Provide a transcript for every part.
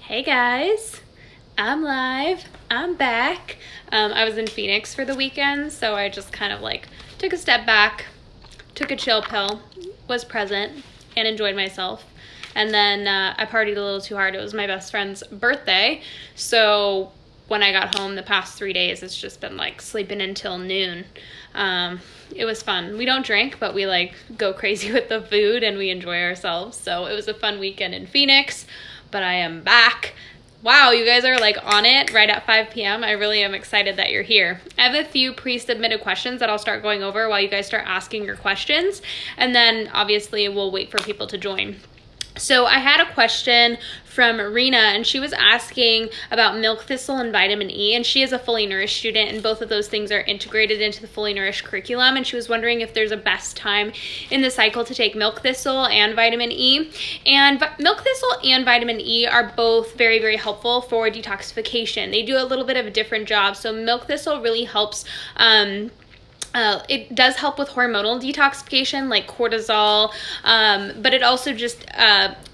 Hey guys, I'm live. I'm back. I was in Phoenix for the weekend, so I just kind of took a step back, took a chill pill, was present, and enjoyed myself. And then I partied a little too hard. It was my best friend's birthday, so when I got home the past 3 days, it's just been sleeping until noon. It was fun. We don't drink, but we go crazy with the food and we enjoy ourselves. So it was a fun weekend in Phoenix. But I am back. Wow, you guys are on it right at 5 p.m. I really am excited that you're here. I have a few pre-submitted questions that I'll start going over while you guys start asking your questions. And then obviously we'll wait for people to join. So I had a question from Rena, and she was asking about milk thistle and vitamin E, and she is a Fully Nourished student, and both of those things are integrated into the Fully Nourished curriculum, and she was wondering if there's a best time in the cycle to take milk thistle and vitamin E. And milk thistle and vitamin E are both very, very helpful for detoxification. They do a little bit of a different job. So milk thistle really helps it does help with hormonal detoxification like cortisol, but it also just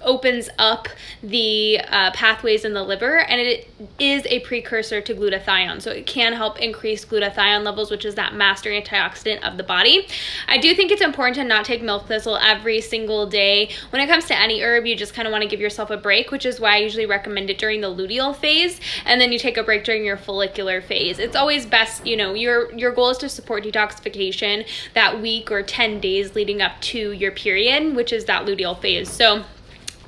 opens up the pathways in the liver, and it is a precursor to glutathione. So it can help increase glutathione levels, which is that master antioxidant of the body. I do think it's important to not take milk thistle every single day. When it comes to any herb, you just kind of want to give yourself a break, which is why I usually recommend it during the luteal phase, and then you take a break during your follicular phase. It's always best, your goal is to support detoxification that week or 10 days leading up to your period, which is that luteal phase. So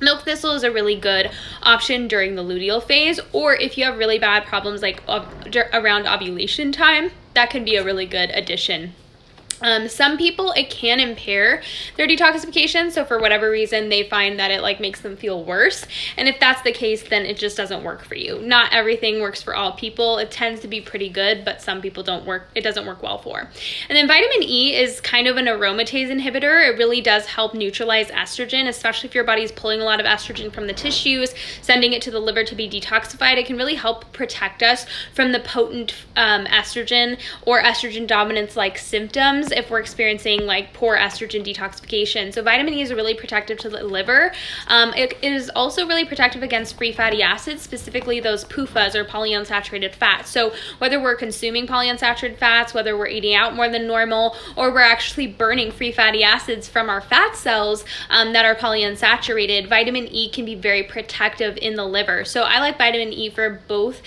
milk thistle is a really good option during the luteal phase, or if you have really bad problems around ovulation time, that can be a really good addition. Some people, it can impair their detoxification, so for whatever reason they find that it makes them feel worse, and if that's the case, then it just doesn't work for you. Not everything works for all people. It tends to be pretty good, but some people it doesn't work well for. And then vitamin E is kind of an aromatase inhibitor. It really does help neutralize estrogen, especially if your body's pulling a lot of estrogen from the tissues, sending it to the liver to be detoxified. It can really help protect us from the potent estrogen or estrogen dominance symptoms if we're experiencing poor estrogen detoxification. So vitamin E is really protective to the liver. It is also really protective against free fatty acids, specifically those PUFAs or polyunsaturated fats. So whether we're consuming polyunsaturated fats, whether we're eating out more than normal, or we're actually burning free fatty acids from our fat cells that are polyunsaturated, vitamin E can be very protective in the liver. So I like vitamin E for both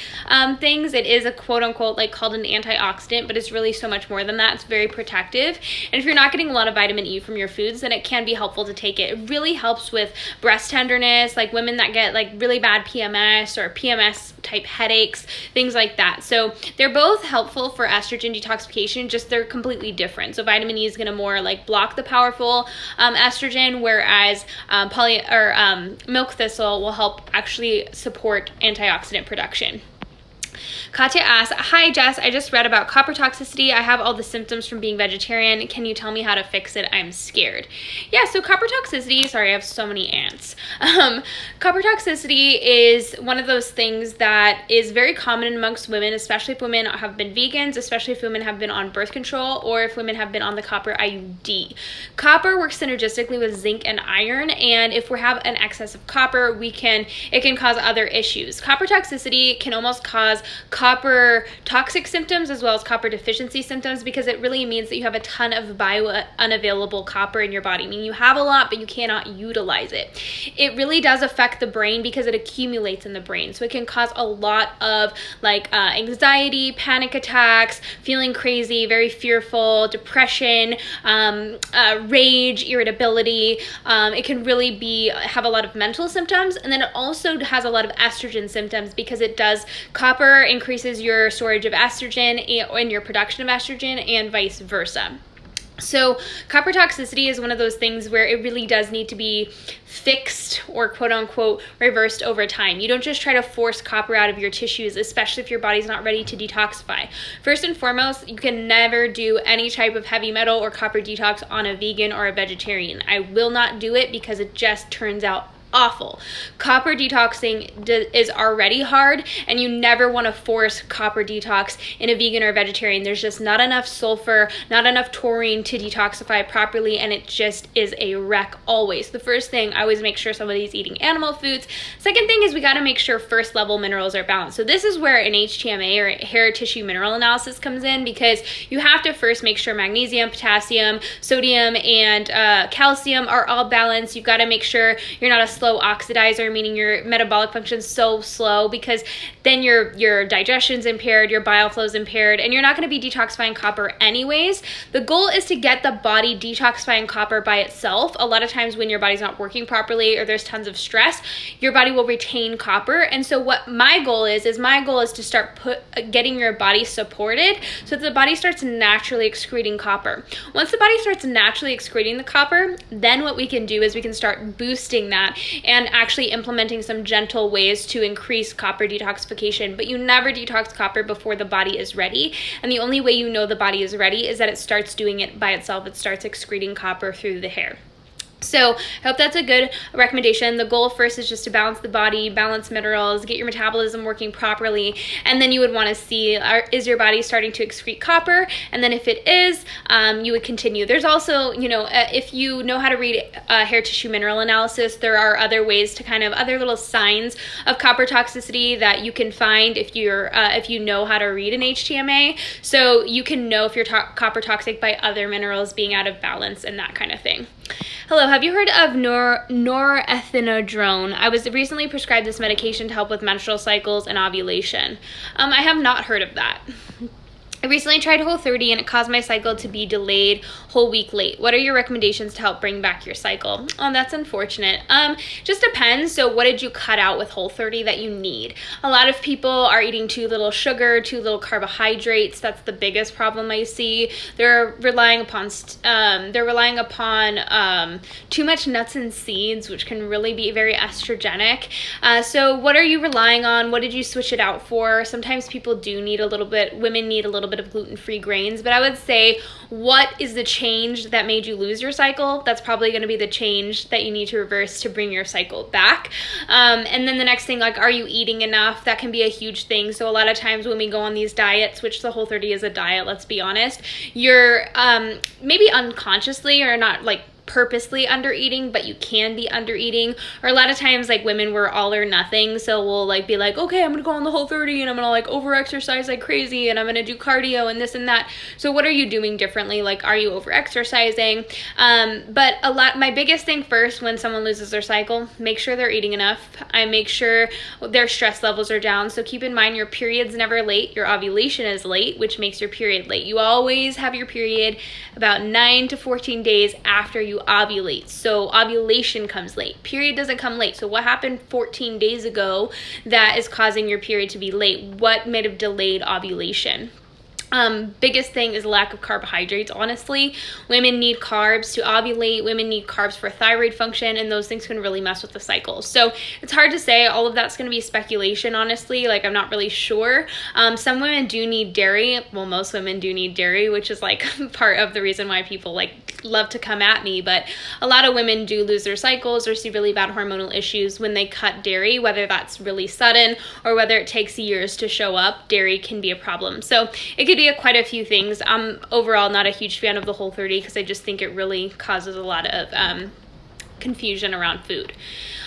things. It is a quote unquote called an antioxidant, but it's really so much more than that. It's very protective. And if you're not getting a lot of vitamin E from your foods, then it can be helpful to take it. It really helps with breast tenderness, women that get really bad PMS or PMS type headaches, things like that. So they're both helpful for estrogen detoxification, just they're completely different. So vitamin E is going to more block the powerful estrogen, whereas milk thistle will help actually support antioxidant production. Katya asks, hi Jess, I just read about copper toxicity. I have all the symptoms from being vegetarian. Can you tell me how to fix it? I'm scared. Yeah, so copper toxicity, sorry, I have so many ants. Copper toxicity is one of those things that is very common amongst women, especially if women have been vegans, especially if women have been on birth control, or if women have been on the copper IUD. Copper works synergistically with zinc and iron, and if we have an excess of copper, it can cause other issues. Copper toxicity can almost cause copper toxic symptoms as well as copper deficiency symptoms, because it really means that you have a ton of unavailable copper in your body. I mean, you have a lot, but you cannot utilize it. It really does affect the brain because it accumulates in the brain. So it can cause a lot of anxiety, panic attacks, feeling crazy, very fearful, depression, rage, irritability. It can really have a lot of mental symptoms, and then it also has a lot of estrogen symptoms because copper increases your storage of estrogen and your production of estrogen, and vice versa. So copper toxicity is one of those things where it really does need to be fixed or quote unquote reversed over time. You don't just try to force copper out of your tissues, especially if your body's not ready to detoxify. First and foremost, you can never do any type of heavy metal or copper detox on a vegan or a vegetarian. I will not do it because it just turns out awful. Copper detoxing is already hard, and you never want to force copper detox in a vegan or vegetarian. There's just not enough sulfur, not enough taurine to detoxify properly, and it just is a wreck always. The first thing, I always make sure somebody's eating animal foods. Second thing is we got to make sure first level minerals are balanced. So this is where an HTMA or hair tissue mineral analysis comes in, because you have to first make sure magnesium, potassium, sodium, and calcium are all balanced. You've got to make sure you're not a slow oxidizer, meaning your metabolic function is so slow, because then your digestion's impaired, your bile flow's impaired, and you're not going to be detoxifying copper anyways. The goal is to get the body detoxifying copper by itself. A lot of times when your body's not working properly or there's tons of stress, your body will retain copper. And so what my goal is to start getting your body supported so that the body starts naturally excreting copper. Once the body starts naturally excreting the copper, then what we can do is we can start boosting that and actually implementing some gentle ways to increase copper detoxification. But you never detox copper before the body is ready. And the only way you know the body is ready is that it starts doing it by itself. It starts excreting copper through the hair. So I hope that's a good recommendation. The goal first is just to balance the body, balance minerals, get your metabolism working properly, and then you would want to see, is your body starting to excrete copper? And then if it is, you would continue. There's also, if you know how to read hair tissue mineral analysis, there are other ways to other little signs of copper toxicity that you can find if you know how to read an HTMA. So you can know if you're copper toxic by other minerals being out of balance and that kind of thing. Hello, have you heard of norethindrone? I was recently prescribed this medication to help with menstrual cycles and ovulation. I have not heard of that. I recently tried Whole30 and it caused my cycle to be delayed whole week late. What are your recommendations to help bring back your cycle? Oh, that's unfortunate. Just depends. So what did you cut out with Whole30 that you need? A lot of people are eating too little sugar, too little carbohydrates. That's the biggest problem I see. They're relying upon too much nuts and seeds, which can really be very estrogenic. So what are you relying on? What did you switch it out for? Sometimes people do need women need a little bit of gluten-free grains, but I would say, what is the change that made you lose your cycle? That's probably going to be the change that you need to reverse to bring your cycle back. And then the next thing, are you eating enough? That can be a huge thing. So a lot of times when we go on these diets, which the Whole30 is a diet, let's be honest, you're maybe unconsciously or not purposely undereating, but you can be undereating. Or a lot of times women, we're all or nothing, so we'll be okay, I'm gonna go on the Whole30 and I'm gonna over exercise like crazy and I'm gonna do cardio and this and that. So what are you doing differently? Are you over exercising? But my biggest thing first when someone loses their cycle, make sure they're eating enough. I make sure their stress levels are down. So keep in mind, your period's never late, your ovulation is late, which makes your period late. You always have your period about 9 to 14 days after you ovulate. So ovulation comes late. Period doesn't come late. So what happened 14 days ago that is causing your period to be late? What may have delayed ovulation? Biggest thing is lack of carbohydrates. Honestly, women need carbs to ovulate. Women need carbs for thyroid function, and those things can really mess with the cycle. So it's hard to say. All of that's going to be speculation, honestly. I'm not really sure. Some women do need dairy. Well, most women do need dairy, which is part of the reason why people love to come at me. But a lot of women do lose their cycles or see really bad hormonal issues when they cut dairy, whether that's really sudden or whether it takes years to show up. Dairy can be a problem. So it could be quite a few things. I'm overall not a huge fan of the Whole30 because I just think it really causes a lot of confusion around food.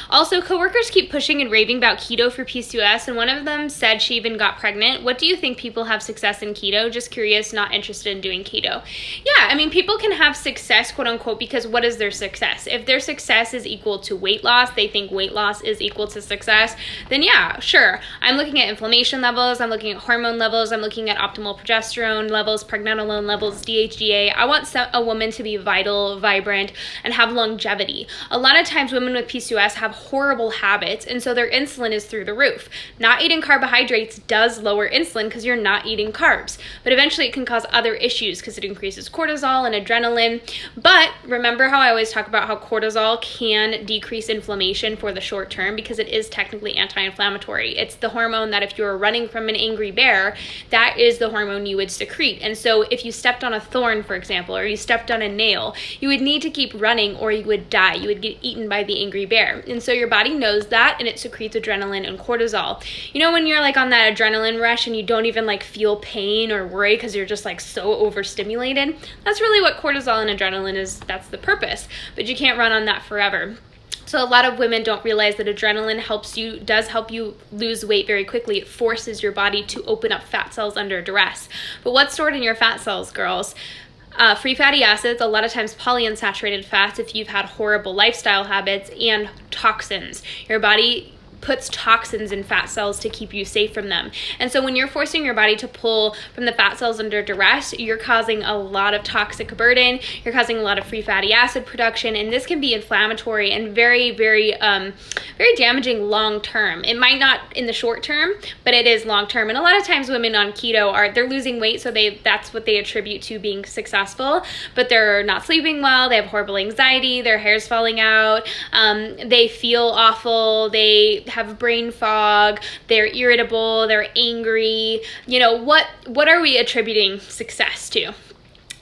Also, coworkers keep pushing and raving about keto for PCOS, and one of them said she even got pregnant. What do you think people have success in keto? Just curious, not interested in doing keto. Yeah, people can have success, quote unquote, because what is their success? If their success is equal to weight loss, they think weight loss is equal to success, then yeah, sure. I'm looking at inflammation levels, I'm looking at hormone levels, I'm looking at optimal progesterone levels, pregnenolone levels, DHEA. I want a woman to be vital, vibrant, and have longevity. A lot of times women with PCOS have horrible habits, and so their insulin is through the roof. Not eating carbohydrates does lower insulin because you're not eating carbs, but eventually it can cause other issues because it increases cortisol and adrenaline. But remember how I always talk about how cortisol can decrease inflammation for the short term because it is technically anti-inflammatory. It's the hormone that if you're running from an angry bear, that is the hormone you would secrete. And so if you stepped on a thorn, for example, or you stepped on a nail, you would need to keep running or you would die. You would get eaten by the angry bear. And so so your body knows that, and it secretes adrenaline and cortisol. You know, when you're like on that adrenaline rush and you don't even like feel pain or worry because you're just like so overstimulated, that's really what cortisol and adrenaline is. That's the purpose, but you can't run on that forever. So a lot of women don't realize that adrenaline does help you lose weight very quickly. It forces your body to open up fat cells under duress. But what's stored in your fat cells, girls? Free fatty acids, a lot of times polyunsaturated fats if you've had horrible lifestyle habits, and toxins. Your body puts toxins in fat cells to keep you safe from them. And so when you're forcing your body to pull from the fat cells under duress, you're causing a lot of toxic burden, you're causing a lot of free fatty acid production, and this can be inflammatory and very, very, very damaging long term. It might not in the short term, but it is long term. And a lot of times women on keto they're losing weight, so that's what they attribute to being successful, but they're not sleeping well, they have horrible anxiety, their hair's falling out, they feel awful, they have brain fog, they're irritable, they're angry. You know, what are we attributing success to?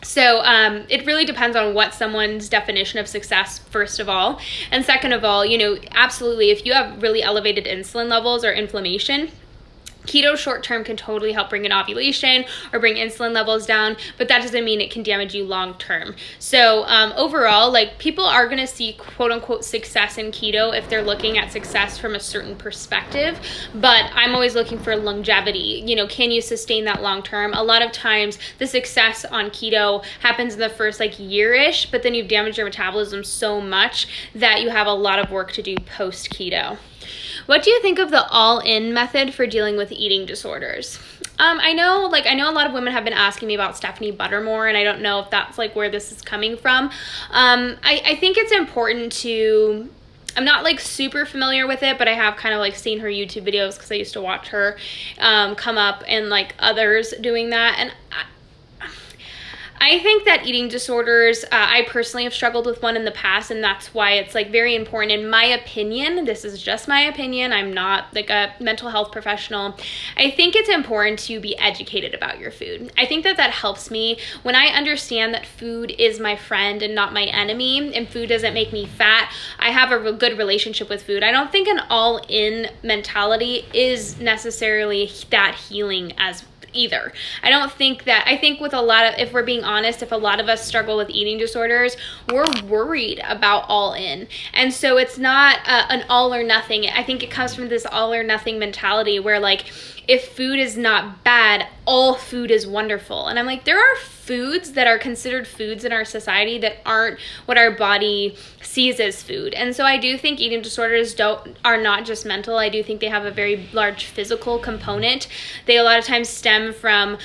So it really depends on what someone's definition of success, first of all. And second of all, you know, absolutely, if you have really elevated insulin levels or inflammation, keto short term can totally help bring an ovulation or bring insulin levels down, but that doesn't mean it can damage you long term. So overall, like, people are going to see quote unquote success in keto if they're looking at success from a certain perspective, but I'm always looking for longevity. You know, can you sustain that long term? A lot of times the success on keto happens in the first like year-ish, but then you've damaged your metabolism so much that you have a lot of work to do post keto. What do you think of the all-in method for dealing with eating disorders? I know a lot of women have been asking me about Stephanie Buttermore, and I don't know if that's like where this is coming from. I think it's important to, I'm not like super familiar with it, but I have kind of like seen her YouTube videos because I used to watch her come up and like others doing that. And I think that eating disorders, I personally have struggled with one in the past, and that's why it's like very important, in my opinion, this is just my opinion, I'm not like a mental health professional, I think it's important to be educated about your food. I think that helps me when I understand that food is my friend and not my enemy, and food doesn't make me fat. I have a good relationship with food. I don't think an all-in mentality is necessarily that healing as either. I think with a lot of, if we're being honest, if a lot of us struggle with eating disorders, we're worried about all in. And so it's not an all or nothing. I think it comes from this all or nothing mentality where like, if food is not bad, all food is wonderful. And I'm like, there are foods that are considered foods in our society that aren't what our body sees as food. And so I do think eating disorders are not just mental. I do think they have a very large physical component. They a lot of times stem from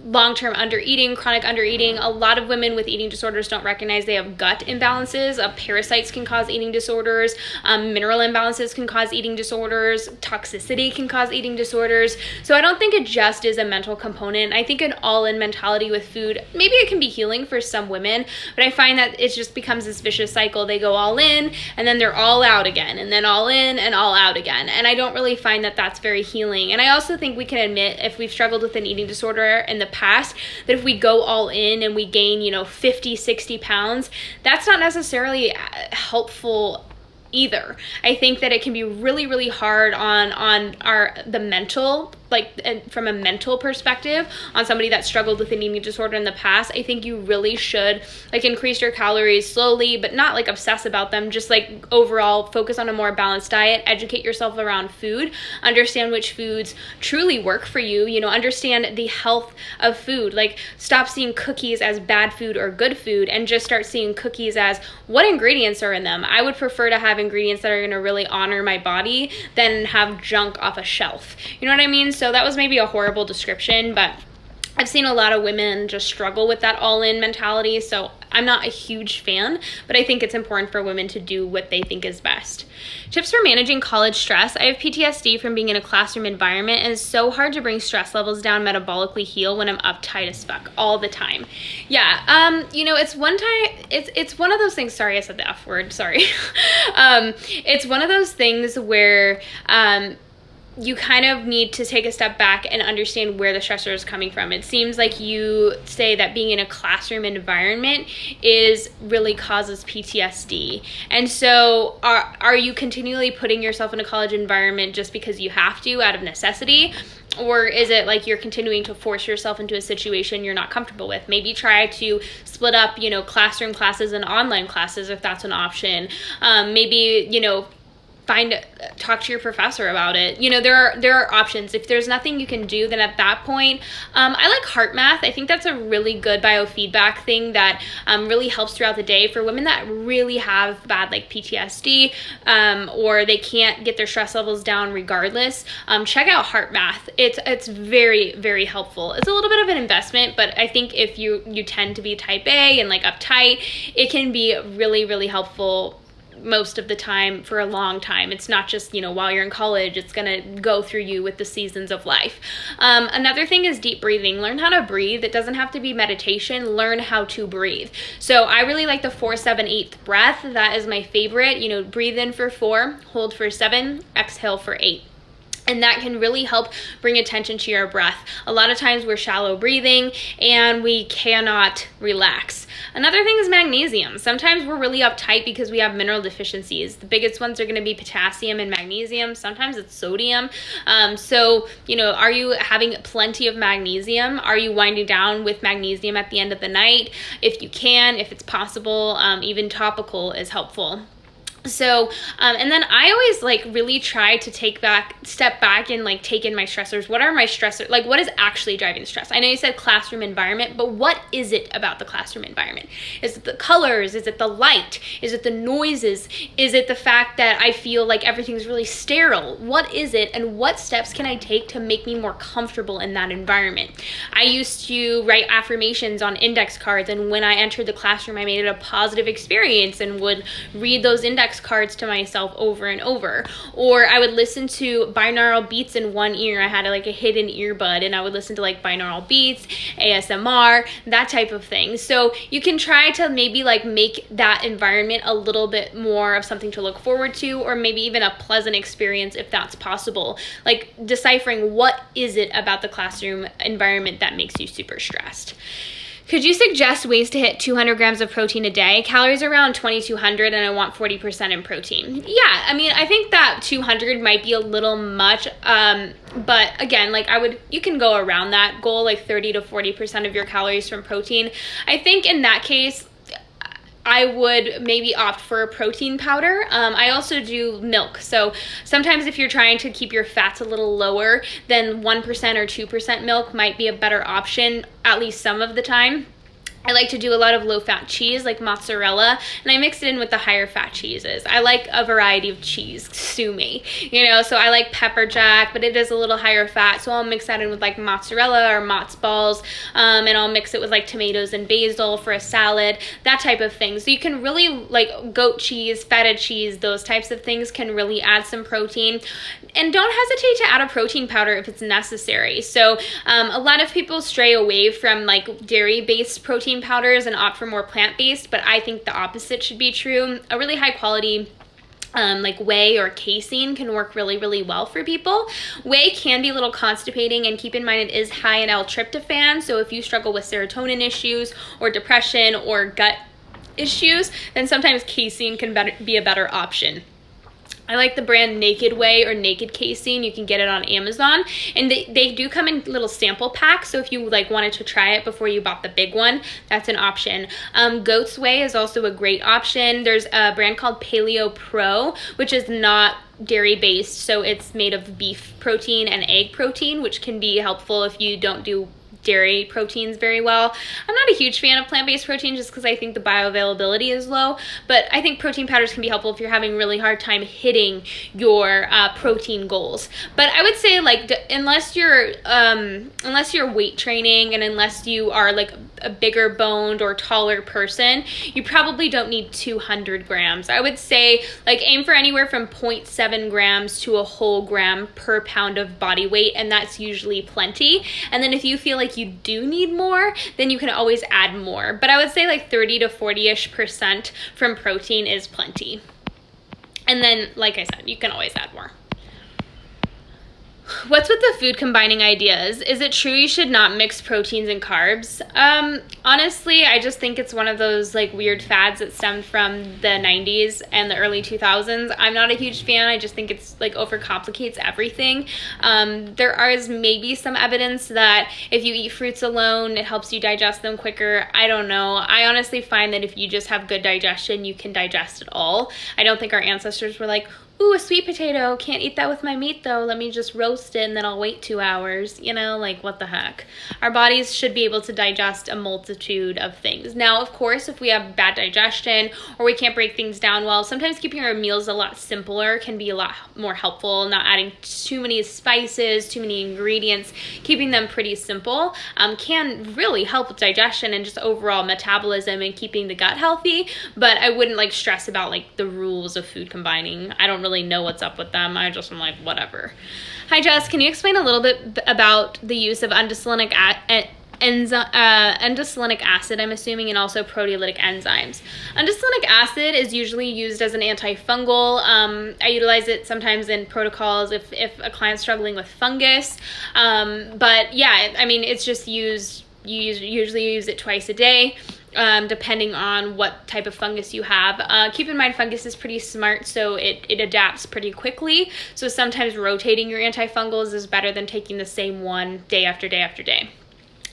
long-term undereating, chronic undereating. A lot of women with eating disorders don't recognize they have gut imbalances. Parasites can cause eating disorders. Mineral imbalances can cause eating disorders. Toxicity can cause eating disorders. So I don't think it just is a mental component. I think an all-in mentality with food, maybe it can be healing for some women, but I find that it just becomes this vicious cycle. They go all in and then they're all out again, and then all in and all out again. And I don't really find that that's very healing. And I also think we can admit, if we've struggled with an eating disorder in the past, that if we go all in and we gain 50, 60 pounds, that's not necessarily helpful either. I think that it can be really, really hard on the mental, like from a mental perspective, on somebody that struggled with an eating disorder in the past. I think you really should like increase your calories slowly, but not like obsess about them. Just like overall focus on a more balanced diet, educate yourself around food, understand which foods truly work for you, understand the health of food. Like, stop seeing cookies as bad food or good food and just start seeing cookies as what ingredients are in them. I would prefer to have ingredients that are going to really honor my body than have junk off a shelf. You know what I mean? So that was maybe a horrible description, but I've seen a lot of women just struggle with that all-in mentality, so I'm not a huge fan, but I think it's important for women to do what they think is best. Tips for managing college stress. I have PTSD from being in a classroom environment, and it's so hard to bring stress levels down, metabolically heal when I'm uptight as fuck all the time. Yeah, it's one of those things, sorry, I said the F word, sorry. It's one of those things where, you kind of need to take a step back and understand where the stressor is coming from. It seems like you say that being in a classroom environment really causes PTSD. And so are you continually putting yourself in a college environment just because you have to out of necessity? Or is it like you're continuing to force yourself into a situation you're not comfortable with? Maybe try to split up, classroom classes and online classes if that's an option. Maybe, talk to your professor about it. There are options. If there's nothing you can do, then at that point, I like heart math. I think that's a really good biofeedback thing that really helps throughout the day for women that really have bad PTSD, or they can't get their stress levels down regardless. Check out heart math. It's very, very helpful. It's a little bit of an investment, but I think if you tend to be type A and uptight, it can be really, really helpful most of the time for a long time. It's not just, while you're in college, it's going to go through you with the seasons of life. Another thing is deep breathing. Learn how to breathe. It doesn't have to be meditation. Learn how to breathe. So I really like the 4-7-8 breath. That is my favorite. Breathe in for 4, hold for 7, exhale for 8. And that can really help bring attention to your breath. A lot of times we're shallow breathing and we cannot relax. Another thing is magnesium. Sometimes we're really uptight because we have mineral deficiencies. The biggest ones are going to be potassium and magnesium. Sometimes it's sodium. So, are you having plenty of magnesium? Are you winding down with magnesium at the end of the night? If you can, if it's possible, even topical is helpful. So, and then I always really try to step back and take in my stressors. What are my stressors? What is actually driving the stress? I know you said classroom environment, but what is it about the classroom environment? Is it the colors? Is it the light? Is it the noises? Is it the fact that I feel like everything's really sterile? What is it? And what steps can I take to make me more comfortable in that environment? I used to write affirmations on index cards, and when I entered the classroom, I made it a positive experience and would read those index cards to myself over and over. Or I would listen to binaural beats in one ear. I had a hidden earbud, and I would listen to binaural beats, ASMR, that type of thing. So you can try to maybe make that environment a little bit more of something to look forward to, or maybe even a pleasant experience if that's possible. Deciphering what is it about the classroom environment that makes you super stressed. Could you suggest ways to hit 200 grams of protein a day? Calories are around 2,200 and I want 40% in protein. Yeah, I think that 200 might be a little much, but again, you can go around that goal, 30 to 40% of your calories from protein. I think in that case, I would maybe opt for a protein powder. I also do milk. So sometimes if you're trying to keep your fats a little lower, then 1% or 2% milk might be a better option, at least some of the time. I like to do a lot of low-fat cheese, like mozzarella, and I mix it in with the higher-fat cheeses. I like a variety of cheese, sue me. So I like pepper jack, but it is a little higher fat, so I'll mix that in with mozzarella or mozz balls, and I'll mix it with tomatoes and basil for a salad, that type of thing. So you can really, goat cheese, feta cheese, those types of things can really add some protein. And don't hesitate to add a protein powder if it's necessary. So a lot of people stray away from dairy-based protein powders and opt for more plant-based, but I think the opposite should be true. A really high quality whey or casein can work really, really well for people. Whey can be a little constipating, and keep in mind it is high in L-tryptophan, so if you struggle with serotonin issues or depression or gut issues, then sometimes casein can be a better option. I like the brand Naked Whey or Naked Casein. You can get it on Amazon, and they do come in little sample packs, so if you wanted to try it before you bought the big one, that's an option. Goat's Whey is also a great option. There's a brand called Paleo Pro, which is not dairy based, so it's made of beef protein and egg protein, which can be helpful if you don't do dairy proteins very well. I'm not a huge fan of plant-based protein just because I think the bioavailability is low, but I think protein powders can be helpful if you're having really hard time hitting your protein goals. But I would say unless you're weight training and unless you are a bigger boned or taller person, you probably don't need 200 grams. I would say aim for anywhere from 0.7 grams to a whole gram per pound of body weight, and that's usually plenty. And then if you feel you do need more, then you can always add more. But I would say 30 to 40-ish% from protein is plenty. And then, like I said, you can always add more. What's with the food combining ideas? Is it true you should not mix proteins and carbs? Honestly, I just think it's one of those like weird fads that stemmed from the 90s and the early 2000s. I'm not a huge fan. I just think it's like overcomplicates everything. There is maybe some evidence that if you eat fruits alone, it helps you digest them quicker. I don't know. I honestly find that if you just have good digestion, you can digest it all. I don't think our ancestors were like, ooh, a sweet potato, can't eat that with my meat though, let me just roast it and then I'll wait 2 hours, you know, like what the heck. Our bodies should be able to digest a multitude of things. Now, of course, if we have bad digestion or we can't break things down well, sometimes keeping our meals a lot simpler can be a lot more helpful, not adding too many spices, too many ingredients, keeping them pretty simple can really help with digestion and just overall metabolism and keeping the gut healthy, but I wouldn't like stress about like the rules of food combining. I don't really know what's up with them. I just am like, whatever. Hi, Jess. Can you explain a little bit about the use of endocellinic acid, I'm assuming, and also proteolytic enzymes? Endocellinic acid is usually used as an antifungal. I utilize it sometimes in protocols if a client's struggling with fungus. But yeah, I mean, it's just used, you usually use it twice a day. Depending on what type of fungus you have. Keep in mind, fungus is pretty smart, so it adapts pretty quickly. So sometimes rotating your antifungals is better than taking the same one day after day after day.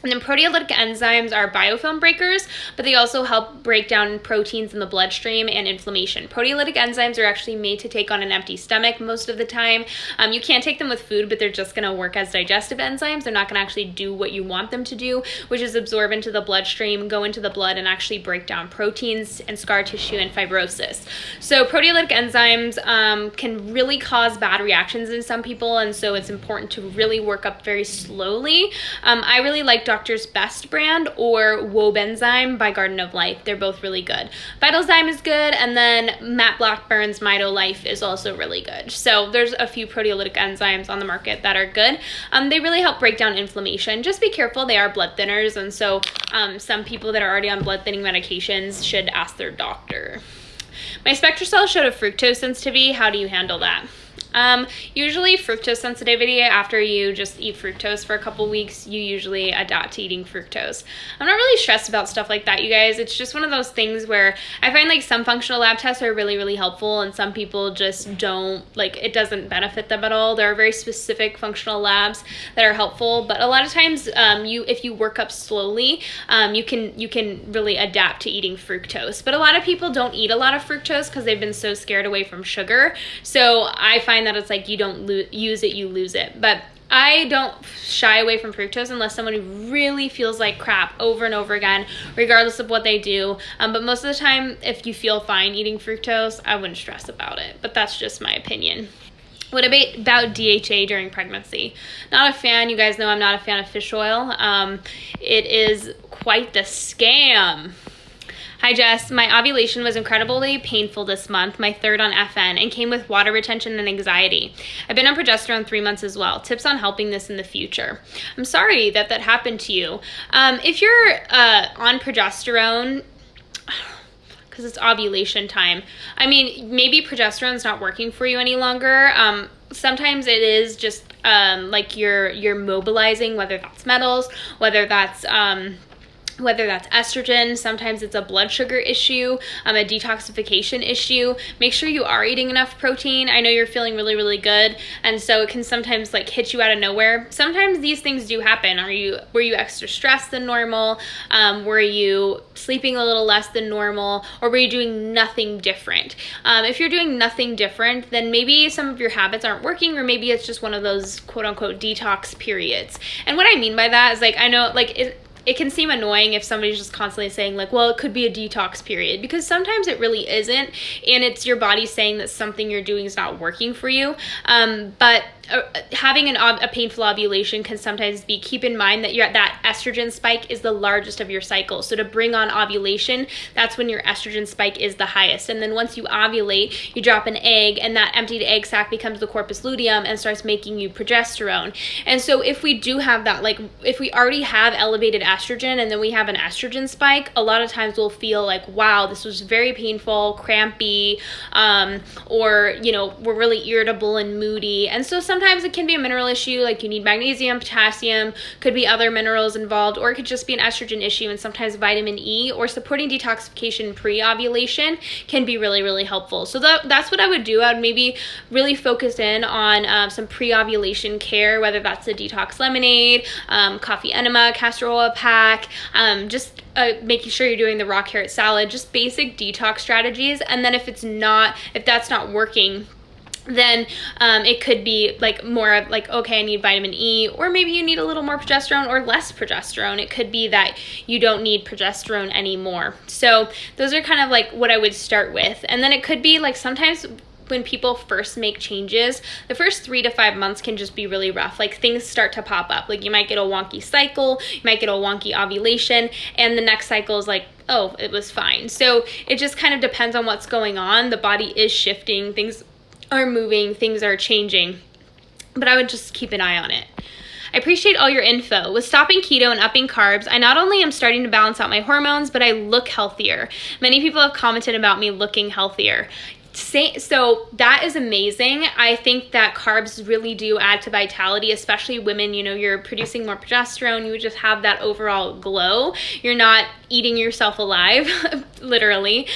And then proteolytic enzymes are biofilm breakers, but they also help break down proteins in the bloodstream and inflammation. Proteolytic enzymes are actually made to take on an empty stomach most of the time. You can't take them with food, but they're just going to work as digestive enzymes. They're not going to actually do what you want them to do, which is absorb into the bloodstream, go into the blood, and actually break down proteins and scar tissue and fibrosis. So proteolytic enzymes can really cause bad reactions in some people, and so it's important to really work up very slowly. I really like Doctor's Best brand or Wobenzyme by Garden of Life. They're both really good. Vitalzyme is good, and then Matt Blackburn's MitoLife is also really good. So there's a few proteolytic enzymes on the market that are good. They really help break down inflammation. Just be careful, they are blood thinners, and so some people that are already on blood thinning medications should ask their doctor. My SpectraCell showed a fructose sensitivity. How do you handle that? Usually fructose sensitivity, after you just eat fructose for a couple weeks, you usually adapt to eating fructose. I'm not really stressed about stuff like that, you guys. It's just one of those things where I find like some functional lab tests are really, really helpful, and some people just don't, like, it doesn't benefit them at all. There are very specific functional labs that are helpful, but a lot of times if you work up slowly, you can really adapt to eating fructose. But a lot of people don't eat a lot of fructose because they've been so scared away from sugar. So I find that it's like you don't use it, you lose it. But I don't shy away from fructose unless someone really feels like crap over and over again, regardless of what they do. But most of the time, if you feel fine eating fructose, I wouldn't stress about it. But that's just my opinion. What about DHA during pregnancy? Not a fan. You guys know I'm not a fan of fish oil. It is quite the scam. Hi, Jess. My ovulation was incredibly painful this month, my third on FN, and came with water retention and anxiety. I've been on progesterone 3 months as well. Tips on helping this in the future. I'm sorry that happened to you. If you're on progesterone, because it's ovulation time, I mean, maybe progesterone's not working for you any longer. Sometimes it is just like you're mobilizing, whether that's metals, whether that's estrogen. Sometimes it's a blood sugar issue, a detoxification issue. Make sure you are eating enough protein. I know you're feeling really, really good, and so it can sometimes like hit you out of nowhere. Sometimes these things do happen. Were you extra stressed than normal? Were you sleeping a little less than normal? Or were you doing nothing different? If you're doing nothing different, then maybe some of your habits aren't working, or maybe it's just one of those quote unquote detox periods. And what I mean by that is, like, I know like it can seem annoying if somebody's just constantly saying like, well, it could be a detox period, because sometimes it really isn't, and it's your body saying that something you're doing is not working for you. But having a painful ovulation can sometimes be, keep in mind that that estrogen spike is the largest of your cycle. So to bring on ovulation, that's when your estrogen spike is the highest. And then once you ovulate, you drop an egg, and that emptied egg sac becomes the corpus luteum and starts making you progesterone. And so if we do have that, like if we already have elevated estrogen and then we have an estrogen spike, a lot of times we'll feel like, wow, this was very painful, crampy, or, you know, we're really irritable and moody. And so sometimes it can be a mineral issue, like you need magnesium, potassium, could be other minerals involved, or it could just be an estrogen issue, and sometimes vitamin E or supporting detoxification pre-ovulation can be really, really helpful. So that's what I would do. I would maybe really focus in on some pre-ovulation care, whether that's a detox lemonade, coffee enema, castor oil pack, just making sure you're doing the raw carrot salad, just basic detox strategies. And then if that's not working, then it could be like more of like, okay, I need vitamin E, or maybe you need a little more progesterone or less progesterone. It could be that you don't need progesterone anymore. So those are kind of like what I would start with. And then it could be like sometimes when people first make changes, the first 3 to 5 months can just be really rough. Like things start to pop up. Like you might get a wonky cycle, you might get a wonky ovulation, and the next cycle is like, oh, it was fine. So it just kind of depends on what's going on. The body is shifting, things are moving, things are changing, but I would just keep an eye on it. I appreciate all your info. With stopping keto and upping carbs, I not only am starting to balance out my hormones, but I look healthier. Many people have commented about me looking healthier. So that is amazing. I think that carbs really do add to vitality, especially women. You know, you're producing more progesterone. You just have that overall glow. You're not eating yourself alive, literally,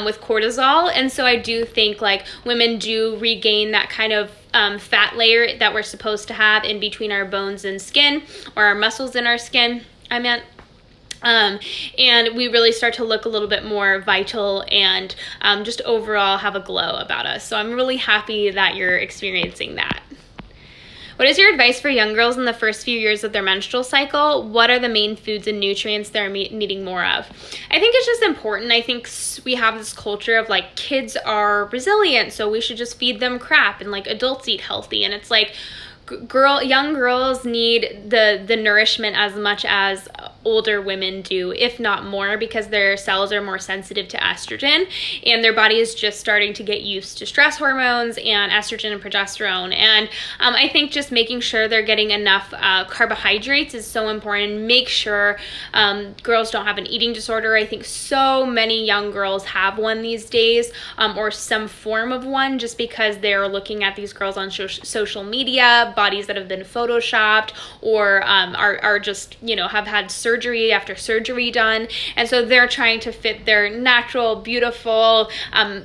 with cortisol. And so I do think like women do regain that kind of fat layer that we're supposed to have in between our bones and skin, or our muscles in our skin, I meant. And we really start to look a little bit more vital and just overall have a glow about us. So I'm really happy that you're experiencing that. What is your advice for young girls in the first few years of their menstrual cycle? What are the main foods and nutrients they're needing more of? I think it's just important. I think we have this culture of like kids are resilient, so we should just feed them crap, and like adults eat healthy. And it's like young girls need the nourishment as much as older women do, if not more, because their cells are more sensitive to estrogen, and their body is just starting to get used to stress hormones and estrogen and progesterone. And I think just making sure they're getting enough carbohydrates is so important. Make sure girls don't have an eating disorder. I think so many young girls have one these days, or some form of one, just because they're looking at these girls on social media, bodies that have been photoshopped, or are just, you know, have had surgery after surgery done, and so they're trying to fit their natural, beautiful,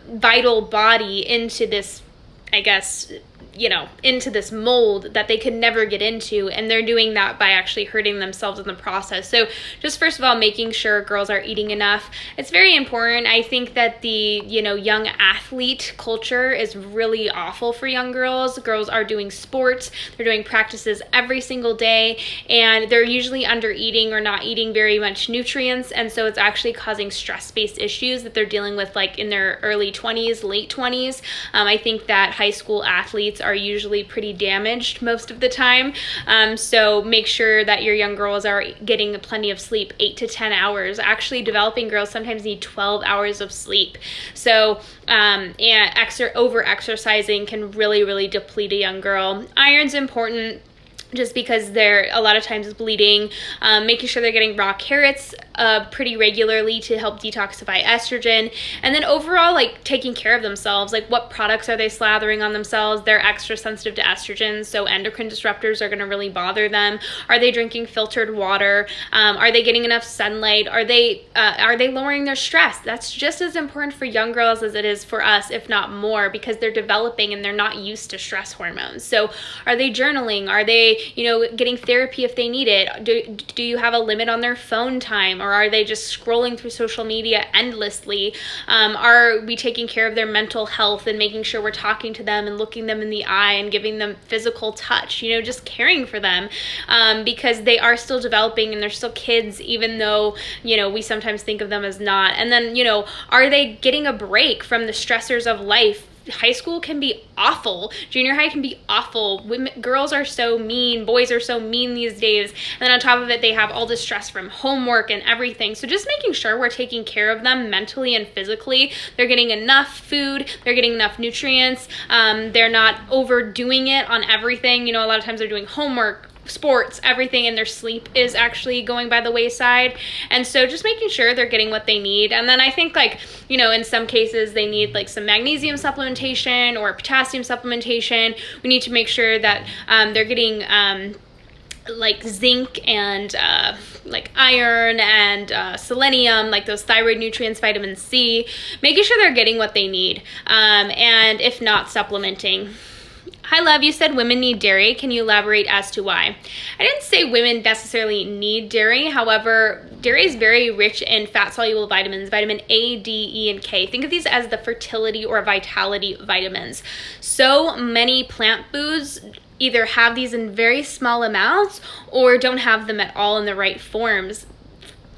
vital body into this, I guess, you know, into this mold that they could never get into, and they're doing that by actually hurting themselves in the process. So just first of all, making sure girls are eating enough. It's very important. I think that the, you know, young athlete culture is really awful for young girls. Girls are doing sports, they're doing practices every single day, and they're usually under eating or not eating very much nutrients, and so it's actually causing stress-based issues that they're dealing with like in their early 20s, late 20s. I think that high school athletes are usually pretty damaged most of the time. So make sure that your young girls are getting plenty of sleep, 8 to 10 hours. Actually, developing girls sometimes need 12 hours of sleep. So and over-exercising can really, really deplete a young girl. Iron's important, just because they're a lot of times bleeding. Making sure they're getting raw carrots pretty regularly to help detoxify estrogen, and then overall like taking care of themselves. Like what products are they slathering on themselves? They're extra sensitive to estrogen, so endocrine disruptors are going to really bother them. Are they drinking filtered water? Are they getting enough sunlight? Are they lowering their stress? That's just as important for young girls as it is for us, if not more, because they're developing and they're not used to stress hormones. So are they journaling? Are they, you know, getting therapy if they need it? Do you have a limit on their phone time, or are they just scrolling through social media endlessly? Are we taking care of their mental health and making sure we're talking to them and looking them in the eye and giving them physical touch, you know, just caring for them, because they are still developing and they're still kids, even though, you know, we sometimes think of them as not. And then, you know, are they getting a break from the stressors of life? High school can be awful. Junior high can be awful. Girls are so mean. Boys are so mean these days. And then on top of it, they have all this stress from homework and everything. So just making sure we're taking care of them mentally and physically. They're getting enough food. They're getting enough nutrients. They're not overdoing it on everything. You know, a lot of times they're doing homework, sports, everything in their sleep is actually going by the wayside. And so just making sure they're getting what they need. And then I think, like, you know, in some cases they need like some magnesium supplementation or potassium supplementation. We need to make sure that they're getting like zinc and like iron and selenium, like those thyroid nutrients, vitamin C, making sure they're getting what they need, and if not, supplementing. Hi, love, you said women need dairy. Can you elaborate as to why? I didn't say women necessarily need dairy. However, dairy is very rich in fat-soluble vitamins, vitamin A, D, E, and K. Think of these as the fertility or vitality vitamins. So many plant foods either have these in very small amounts or don't have them at all in the right forms,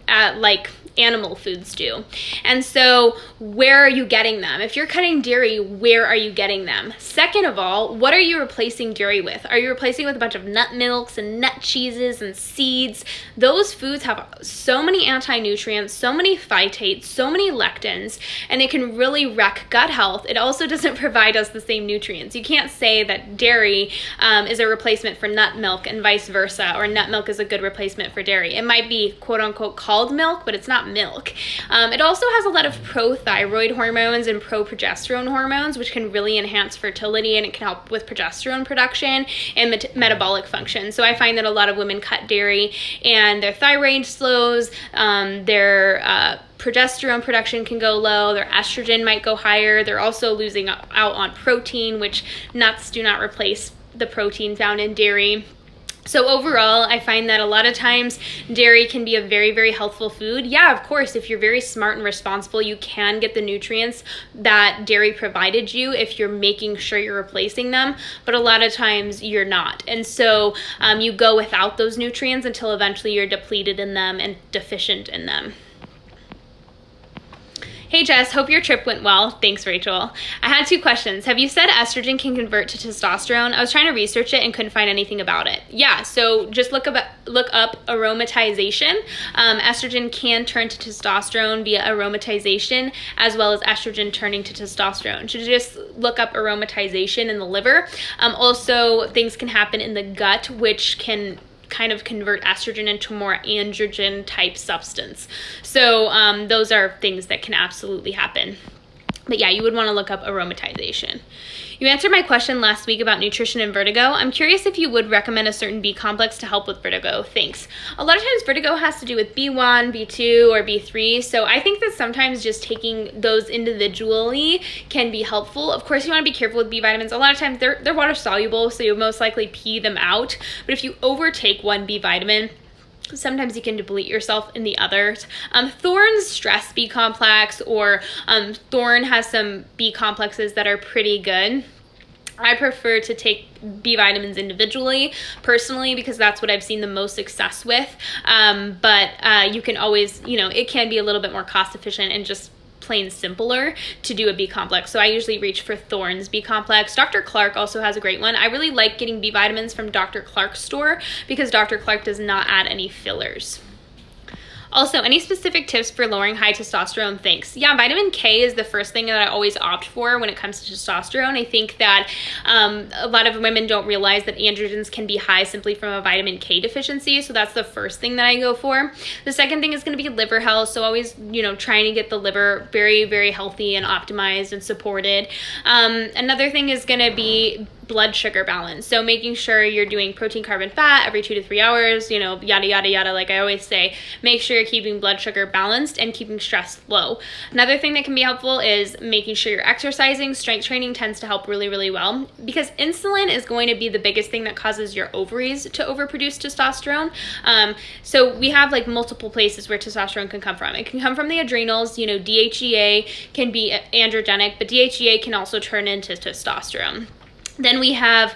like animal foods do. And so where are you getting them? If you're cutting dairy, where are you getting them? Second of all, what are you replacing dairy with? Are you replacing with a bunch of nut milks and nut cheeses and seeds? Those foods have so many anti-nutrients, so many phytates, so many lectins, and it can really wreck gut health. It also doesn't provide us the same nutrients. You can't say that dairy is a replacement for nut milk and vice versa, or nut milk is a good replacement for dairy. It might be quote unquote called milk, but it's not milk. It also has a lot of prothyroid hormones and proprogesterone hormones, which can really enhance fertility, and it can help with progesterone production and metabolic function. So I find that a lot of women cut dairy and their thyroid slows, their progesterone production can go low, their estrogen might go higher. They're also losing out on protein, which nuts do not replace the protein found in dairy. So overall, I find that a lot of times dairy can be a very, very healthful food. Yeah, of course, if you're very smart and responsible, you can get the nutrients that dairy provided you if you're making sure you're replacing them, but a lot of times you're not. And so you go without those nutrients until eventually you're depleted in them and deficient in them. Hey Jess, hope your trip went well. Thanks, Rachel. I had 2 questions. Have you said estrogen can convert to testosterone? I was trying to research it and couldn't find anything about it. Yeah, so just look up aromatization. Estrogen can turn to testosterone via aromatization, as well as estrogen turning to testosterone. So just look up aromatization in the liver. Also, things can happen in the gut, which can kind of convert estrogen into more androgen type substance. So those are things that can absolutely happen. But yeah, you would want to look up aromatization. You answered my question last week about nutrition and vertigo. I'm curious if you would recommend a certain B complex to help with vertigo. Thanks. A lot of times vertigo has to do with B1, B2, or B3. So I think that sometimes just taking those individually can be helpful. Of course, you want to be careful with B vitamins. A lot of times they're water soluble, so you'll most likely pee them out. But if you overtake one B vitamin, sometimes you can deplete yourself in the others. Thorne's stress B complex, or Thorne has some B complexes that are pretty good. I prefer to take B vitamins individually, personally, because that's what I've seen the most success with. But you can always, it can be a little bit more cost efficient and just plain simpler to do a B complex. So I usually reach for Thorne's B complex. Dr. Clark also has a great one. I really like getting B vitamins from Dr. Clark's store because Dr. Clark does not add any fillers. Also, any specific tips for lowering high testosterone? Thanks. Yeah, vitamin K is the first thing that I always opt for when it comes to testosterone. I think that a lot of women don't realize that androgens can be high simply from a vitamin K deficiency. So that's the first thing that I go for. The second thing is going to be liver health. So always, trying to get the liver very, very healthy and optimized and supported. Another thing is going to be blood sugar balance. So making sure you're doing protein, carb, and fat every 2 to 3 hours, yada, yada, yada. Like I always say, make sure you're keeping blood sugar balanced and keeping stress low. Another thing that can be helpful is making sure you're exercising. Strength training tends to help really, really well because insulin is going to be the biggest thing that causes your ovaries to overproduce testosterone. So we have like multiple places where testosterone can come from. It can come from the adrenals. DHEA can be androgenic, but DHEA can also turn into testosterone. Then we have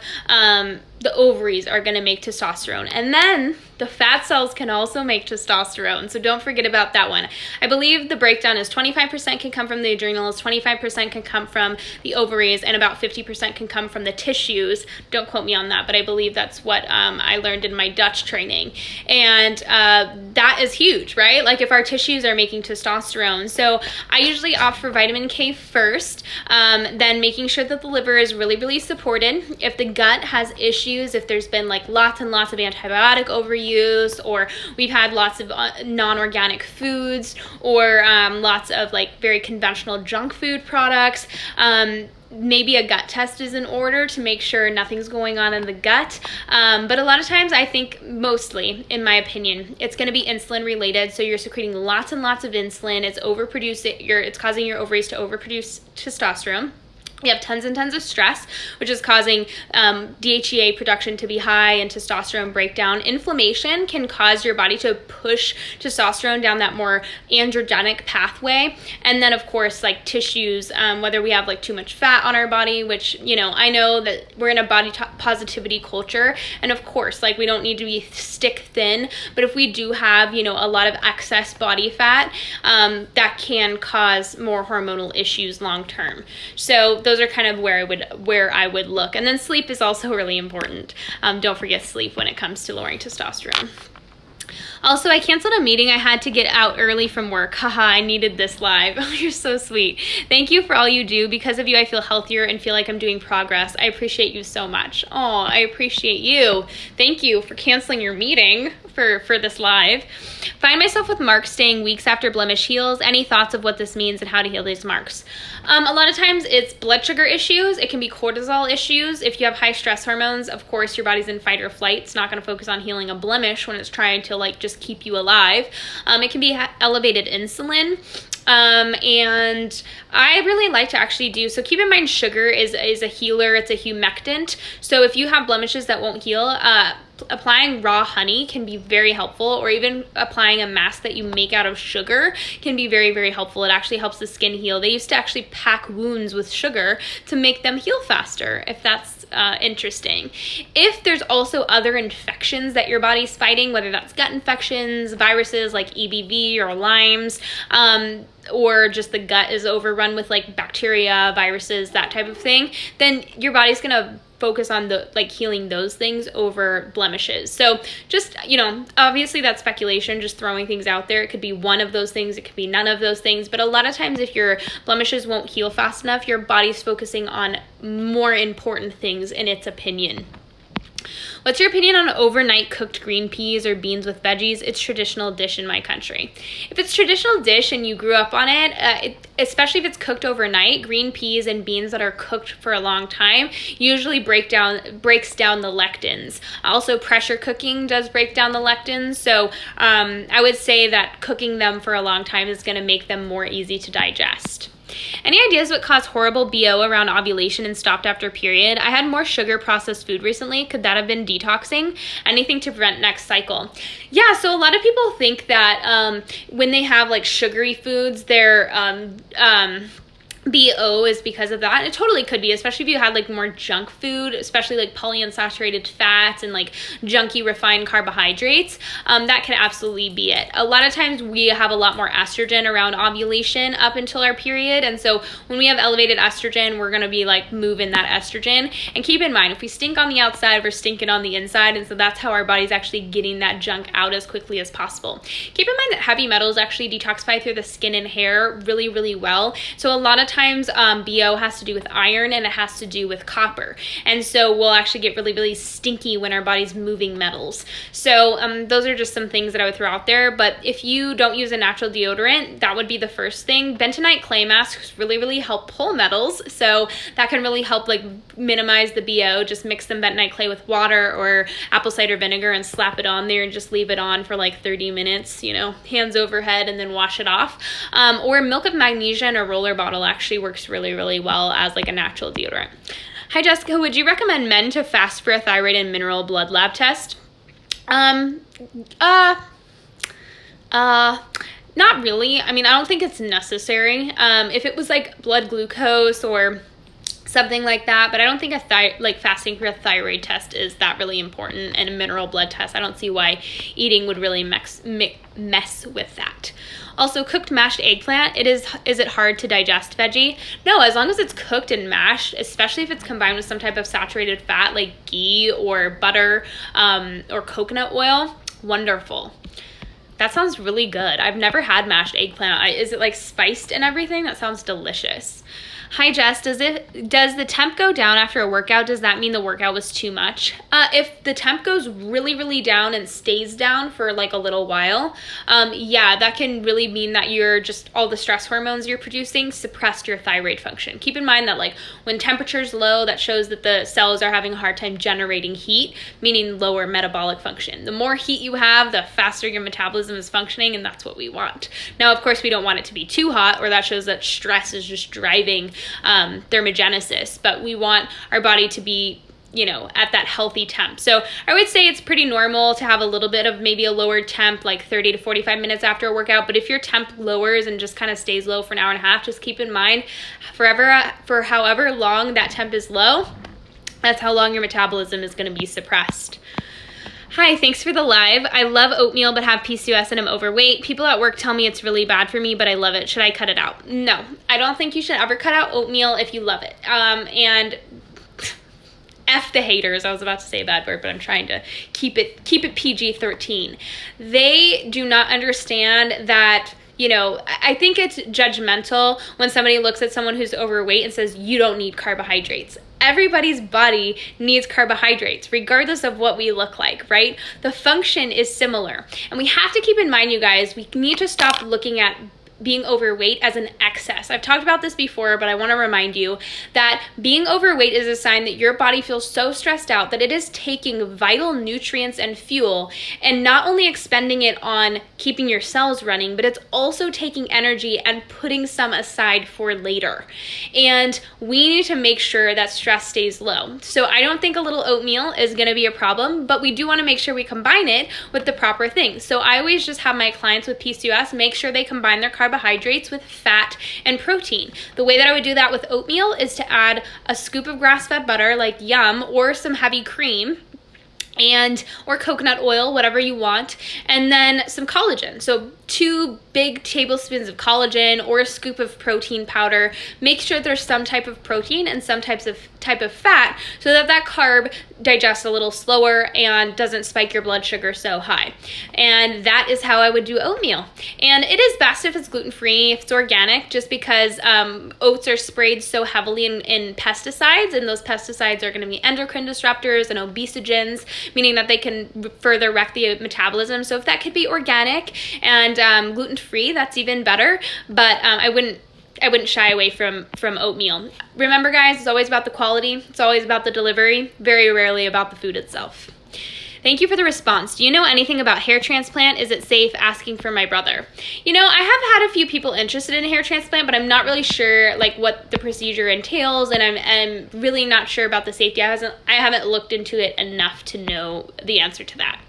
the ovaries are going to make testosterone. And then the fat cells can also make testosterone. So don't forget about that one. I believe the breakdown is 25% can come from the adrenals, 25% can come from the ovaries, and about 50% can come from the tissues. Don't quote me on that, but I believe that's what I learned in my Dutch training. And that is huge, right? Like if our tissues are making testosterone. So I usually opt for vitamin K first, then making sure that the liver is really, really supported. If the gut has issues issues, if there's been like lots and lots of antibiotic overuse, or we've had lots of non-organic foods, or lots of like very conventional junk food products. Maybe a gut test is in order to make sure nothing's going on in the gut. But a lot of times, I think mostly, in my opinion, it's going to be insulin related. So you're secreting lots and lots of insulin. It's causing your ovaries to overproduce testosterone. You have tons and tons of stress, which is causing DHEA production to be high and testosterone breakdown. Inflammation can cause your body to push testosterone down that more androgenic pathway. And then, of course, like tissues, whether we have like too much fat on our body, which, you know, I know that we're in a body positivity culture. And of course, like we don't need to be stick thin. But if we do have, you know, a lot of excess body fat, that can cause more hormonal issues long term. So those are kind of where I would look. And then sleep is also really important. Don't forget sleep when it comes to lowering testosterone. Also, I canceled a meeting I had to get out early from work. Haha, I needed this live. Oh, you're so sweet. Thank you for all you do. Because of you, I feel healthier and feel like I'm doing progress. I appreciate you so much. Oh, I appreciate you. Thank you for canceling your meeting for this live. Find myself with marks staying weeks after blemish heals. Any thoughts of what this means and how to heal these marks? A lot of times it's blood sugar issues. It can be cortisol issues. If you have high stress hormones, of course, your body's in fight or flight. It's not going to focus on healing a blemish when it's trying to like just keep you alive. It can be elevated insulin. And I really like to actually do, so keep in mind sugar is a healer. It's a humectant. So if you have blemishes that won't heal, applying raw honey can be very helpful, or even applying a mask that you make out of sugar can be very, very helpful. It actually helps the skin heal. They used to actually pack wounds with sugar to make them heal faster, if that's interesting. If there's also other infections that your body's fighting, whether that's gut infections, viruses like EBV or Lyme's, or just the gut is overrun with like bacteria, viruses, that type of thing, then your body's gonna focus on the like healing those things over blemishes. So just, you know, obviously that's speculation, just throwing things out there. It could be one of those things, it could be none of those things, but a lot of times if your blemishes won't heal fast enough, your body's focusing on more important things in its opinion. What's your opinion on overnight cooked green peas or beans with veggies? It's traditional dish in my country. If it's traditional dish and you grew up on it, especially if it's cooked overnight, green peas and beans that are cooked for a long time usually breaks down the lectins. Also, pressure cooking does break down the lectins. So I would say that cooking them for a long time is going to make them more easy to digest. Any ideas what caused horrible BO around ovulation and stopped after period? I had more sugar processed food recently. Could that have been detoxing? Anything to prevent next cycle? Yeah, so a lot of people think that when they have like sugary foods, they're BO is because of that. It totally could be, especially if you had like more junk food, especially like polyunsaturated fats and like junky refined carbohydrates. That can absolutely be it. A lot of times we have a lot more estrogen around ovulation up until our period, and so when we have elevated estrogen, we're going to be like moving that estrogen. And keep in mind, if we stink on the outside, we're stinking on the inside, and so that's how our body's actually getting that junk out as quickly as possible. Keep in mind that heavy metals actually detoxify through the skin and hair really, really well. So a lot of times BO has to do with iron and it has to do with copper, and so we'll actually get really, really stinky when our body's moving metals. So those are just some things that I would throw out there. But if you don't use a natural deodorant, that would be the first thing. Bentonite clay masks really, really help pull metals, so that can really help like minimize the BO. Just mix some bentonite clay with water or apple cider vinegar and slap it on there and just leave it on for like 30 minutes, you know, hands overhead, and then wash it off. Or milk of magnesia in a roller bottle actually works really, really well as like a natural deodorant. Hi Jessica, would you recommend men to fast for a thyroid and mineral blood lab test? Not really. I mean, I don't think it's necessary. If it was like blood glucose or something like that, but I don't think fasting for a thyroid test is that really important, and a mineral blood test, I don't see why eating would really mess with that. Also, cooked mashed eggplant, is it hard to digest veggie? No, as long as it's cooked and mashed, especially if it's combined with some type of saturated fat like ghee or butter or coconut oil, wonderful. That sounds really good. I've never had mashed eggplant. Is it like spiced and everything? That sounds delicious. Hi Jess, does the temp go down after a workout? Does that mean the workout was too much? If the temp goes really, really down and stays down for like a little while, yeah, that can really mean that you're just, all the stress hormones you're producing suppressed your thyroid function. Keep in mind that like when temperature's low, that shows that the cells are having a hard time generating heat, meaning lower metabolic function. The more heat you have, the faster your metabolism is functioning, and that's what we want. Now, of course, we don't want it to be too hot, or that shows that stress is just driving thermogenesis, but we want our body to be, you know, at that healthy temp. So I would say it's pretty normal to have a little bit of maybe a lower temp, like 30 to 45 minutes after a workout. But if your temp lowers and just kind of stays low for an hour and a half, just keep in mind for however long that temp is low, that's how long your metabolism is going to be suppressed. Hi, thanks for the live. I love oatmeal but have PCOS and I'm overweight. People at work tell me it's really bad for me, but I love it. Should I cut it out? No, I don't think you should ever cut out oatmeal if you love it. And F the haters. I was about to say a bad word, but I'm trying to keep it PG-13. They do not understand that, you know, I think it's judgmental when somebody looks at someone who's overweight and says, you don't need carbohydrates. Everybody's body needs carbohydrates, regardless of what we look like, right? The function is similar. And we have to keep in mind, you guys, we need to stop looking at being overweight as an excess. I've talked about this before, but I want to remind you that being overweight is a sign that your body feels so stressed out that it is taking vital nutrients and fuel and not only expending it on keeping your cells running, but it's also taking energy and putting some aside for later. And we need to make sure that stress stays low. So I don't think a little oatmeal is going to be a problem, but we do want to make sure we combine it with the proper things. So I always just have my clients with PCOS make sure they combine their carbohydrates with fat and protein. The way that I would do that with oatmeal is to add a scoop of grass-fed butter, like Yum, or some heavy cream, or coconut oil, whatever you want, and then some collagen. So 2 big tablespoons of collagen or a scoop of protein powder. Make sure there's some type of protein and some type of fat so that that carb digests a little slower and doesn't spike your blood sugar so high. And that is how I would do oatmeal. And it is best if it's gluten-free, if it's organic, just because oats are sprayed so heavily in pesticides, and those pesticides are going to be endocrine disruptors and obesogens, meaning that they can further wreck the metabolism. So if that could be organic and gluten-free, that's even better. But I wouldn't shy away from oatmeal. Remember, guys, it's always about the quality. It's always about the delivery. Very rarely about the food itself. Thank you for the response. Do you know anything about hair transplant? Is it safe? Asking for my brother. You know, I have had a few people interested in a hair transplant, but I'm not really sure like what the procedure entails, and I'm really not sure about the safety. I haven't looked into it enough to know the answer to that.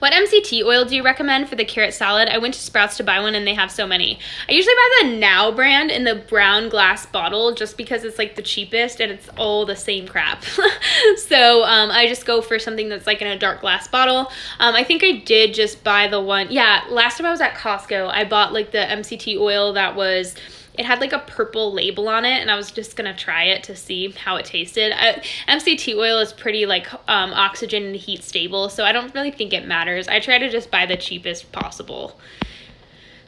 What MCT oil do you recommend for the carrot salad? I went to Sprouts to buy one and they have so many. I usually buy the Now brand in the brown glass bottle just because it's like the cheapest and it's all the same crap. So I just go for something that's like in a dark glass bottle. I think I did just buy the one. Yeah, last time I was at Costco, I bought like the MCT oil that was, it had like a purple label on it, and I was just gonna try it to see how it tasted. MCT oil is pretty like oxygen and heat stable, so I don't really think it matters. I try to just buy the cheapest possible.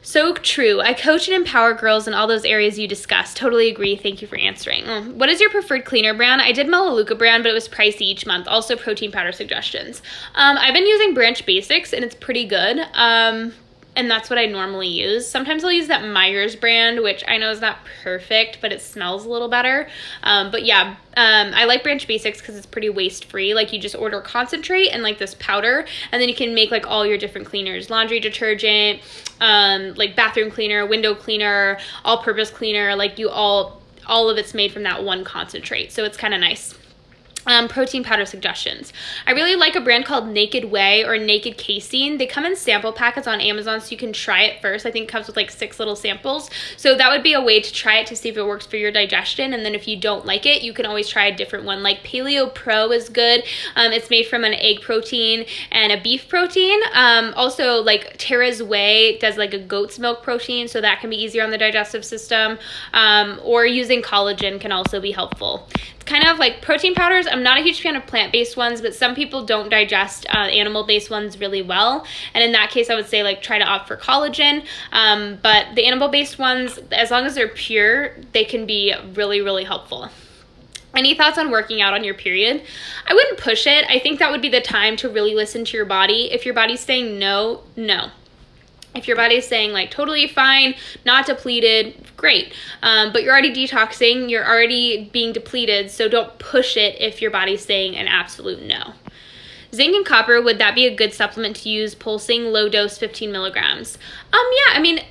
So true. I coach and empower girls in all those areas you discussed. Totally agree. Thank you for answering. What is your preferred cleaner brand? I did Melaleuca brand, but it was pricey each month. Also protein powder suggestions. I've been using Branch Basics, and it's pretty good. And that's what I normally use. Sometimes I'll use that Myers brand, which I know is not perfect, but it smells a little better. But yeah, I like Branch Basics because it's pretty waste-free. Like you just order concentrate and like this powder, and then you can make like all your different cleaners. Laundry detergent, like bathroom cleaner, window cleaner, all-purpose cleaner, like all of it's made from that one concentrate. So it's kind of nice. Protein powder suggestions. I really like a brand called Naked Whey or Naked Casein. They come in sample packets on Amazon, so you can try it first. I think it comes with like 6 little samples. So that would be a way to try it to see if it works for your digestion. And then if you don't like it, you can always try a different one. Like Paleo Pro is good. It's made from an egg protein and a beef protein. Also like Tara's Whey does like a goat's milk protein, so that can be easier on the digestive system. Or using collagen can also be helpful. kind of like protein powders. I'm not a huge fan of plant-based ones, but some people don't digest animal-based ones really well. And in that case, I would say like try to opt for collagen. But the animal-based ones, as long as they're pure, they can be really, really helpful. Any thoughts on working out on your period? I wouldn't push it. I think that would be the time to really listen to your body. If your body's saying no, no. If your body's saying like totally fine, not depleted, great. But you're already detoxing, you're already being depleted, so don't push it if your body's saying an absolute no. Zinc and copper, would that be a good supplement to use? Pulsing, low dose, 15 milligrams. Yeah, I mean,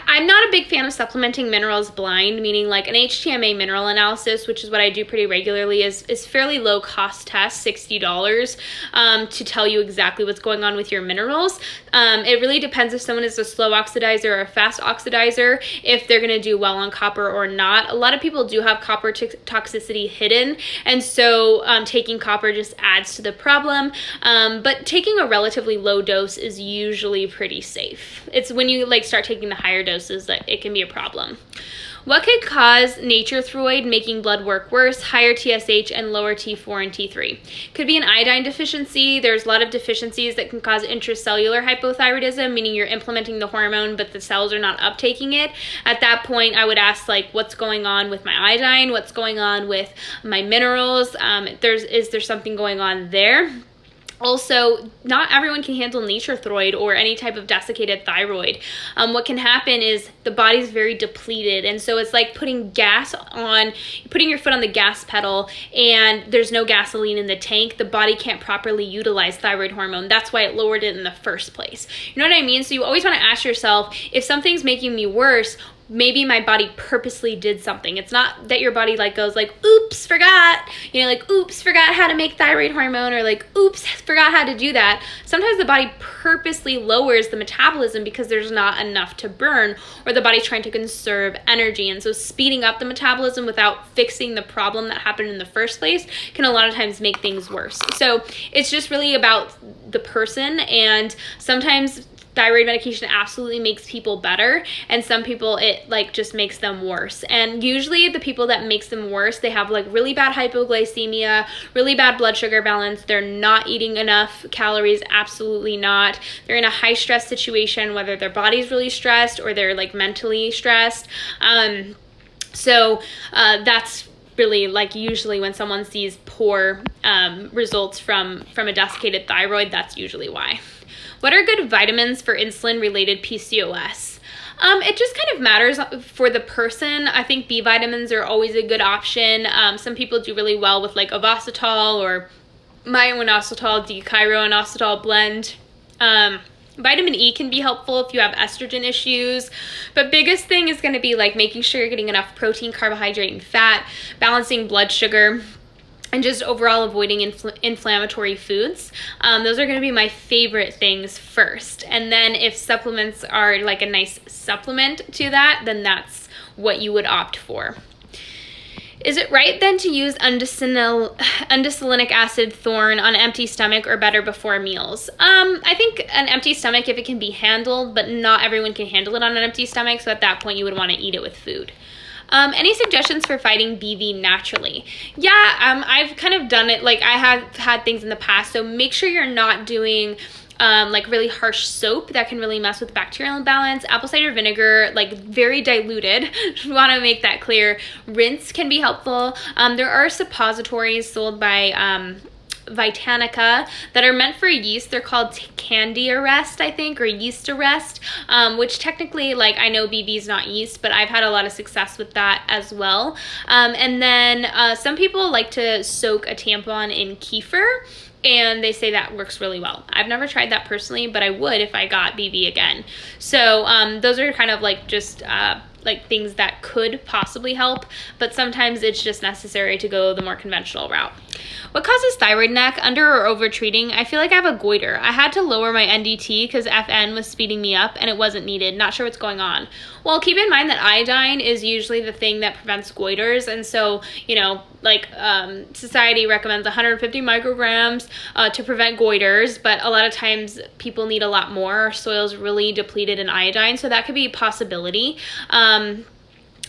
I'm not a big fan of supplementing minerals blind, meaning like an HTMA mineral analysis, which is what I do pretty regularly, is fairly low cost test, $60, to tell you exactly what's going on with your minerals. It really depends if someone is a slow oxidizer or a fast oxidizer, if they're going to do well on copper or not. A lot of people do have copper toxicity hidden, and so taking copper just adds to the problem. But taking a relatively low dose is usually pretty safe. It's when you like start taking the higher doses that it can be a problem. What could cause natriuretic making blood work worse, higher TSH and lower T4 and T3? Could be an iodine deficiency. There's a lot of deficiencies that can cause intracellular hypothyroidism, meaning you're implementing the hormone but the cells are not uptaking it. At that point, I would ask like, what's going on with my iodine? What's going on with my minerals? Is there something going on there? Also, not everyone can handle natriuretic or any type of desiccated thyroid. What can happen is the body's very depleted, and so it's like putting your foot on the gas pedal and there's no gasoline in the tank. The body can't properly utilize thyroid hormone. That's why it lowered it in the first place. You know what I mean? So you always want to ask yourself, if something's making me worse, maybe my body purposely did something. It's not that your body like goes like, oops, forgot, like, oops, forgot how to make thyroid hormone, or like, oops, forgot how to do that. Sometimes the body purposely lowers the metabolism because there's not enough to burn, or the body's trying to conserve energy. And so speeding up the metabolism without fixing the problem that happened in the first place can a lot of times make things worse. So it's just really about the person, and sometimes thyroid medication absolutely makes people better, and some people it like just makes them worse. And usually the people that makes them worse, they have like really bad hypoglycemia, really bad blood sugar balance, they're not eating enough calories, absolutely not. They're in a high stress situation, whether their body's really stressed or they're like mentally stressed. So that's really like usually when someone sees poor results from a desiccated thyroid, that's usually why. What are good vitamins for insulin-related PCOS? It just kind of matters for the person. I think B vitamins are always a good option. Some people do really well with like ovasitol or myo-inositol, D-chiroinositol blend. Vitamin E can be helpful if you have estrogen issues, but biggest thing is going to be like making sure you're getting enough protein, carbohydrate, and fat, balancing blood sugar, and just overall avoiding inflammatory foods. Those are going to be my favorite things first. And then if supplements are like a nice supplement to that, then that's what you would opt for. Is it right then to use undecylinic acid thorn on an empty stomach, or better before meals? I think an empty stomach if it can be handled, but not everyone can handle it on an empty stomach, so at that point you would want to eat it with food. Any suggestions for fighting BV naturally? Yeah, I've kind of done it. Like I have had things in the past, so make sure you're not doing like really harsh soap that can really mess with bacterial imbalance. Apple cider vinegar, like very diluted, want to make that clear. Rinse can be helpful. There are suppositories sold by Vitanica that are meant for yeast. They're called Candy Arrest, I think, or Yeast Arrest, which technically, like, I know BV is not yeast, but I've had a lot of success with that as well. And then some people like to soak a tampon in kefir, and they say that works really well. I've never tried that personally, but I would if I got BV again. So those are kind of like just like things that could possibly help, but sometimes it's just necessary to go the more conventional route. What causes thyroid neck? Under or over treating? I feel like I have a goiter. I had to lower my NDT because FN was speeding me up and it wasn't needed. Not sure what's going on. Well, keep in mind that iodine is usually the thing that prevents goiters, and so, you know, like society recommends 150 micrograms to prevent goiters, but a lot of times people need a lot more. Our soil's really depleted in iodine, so that could be a possibility.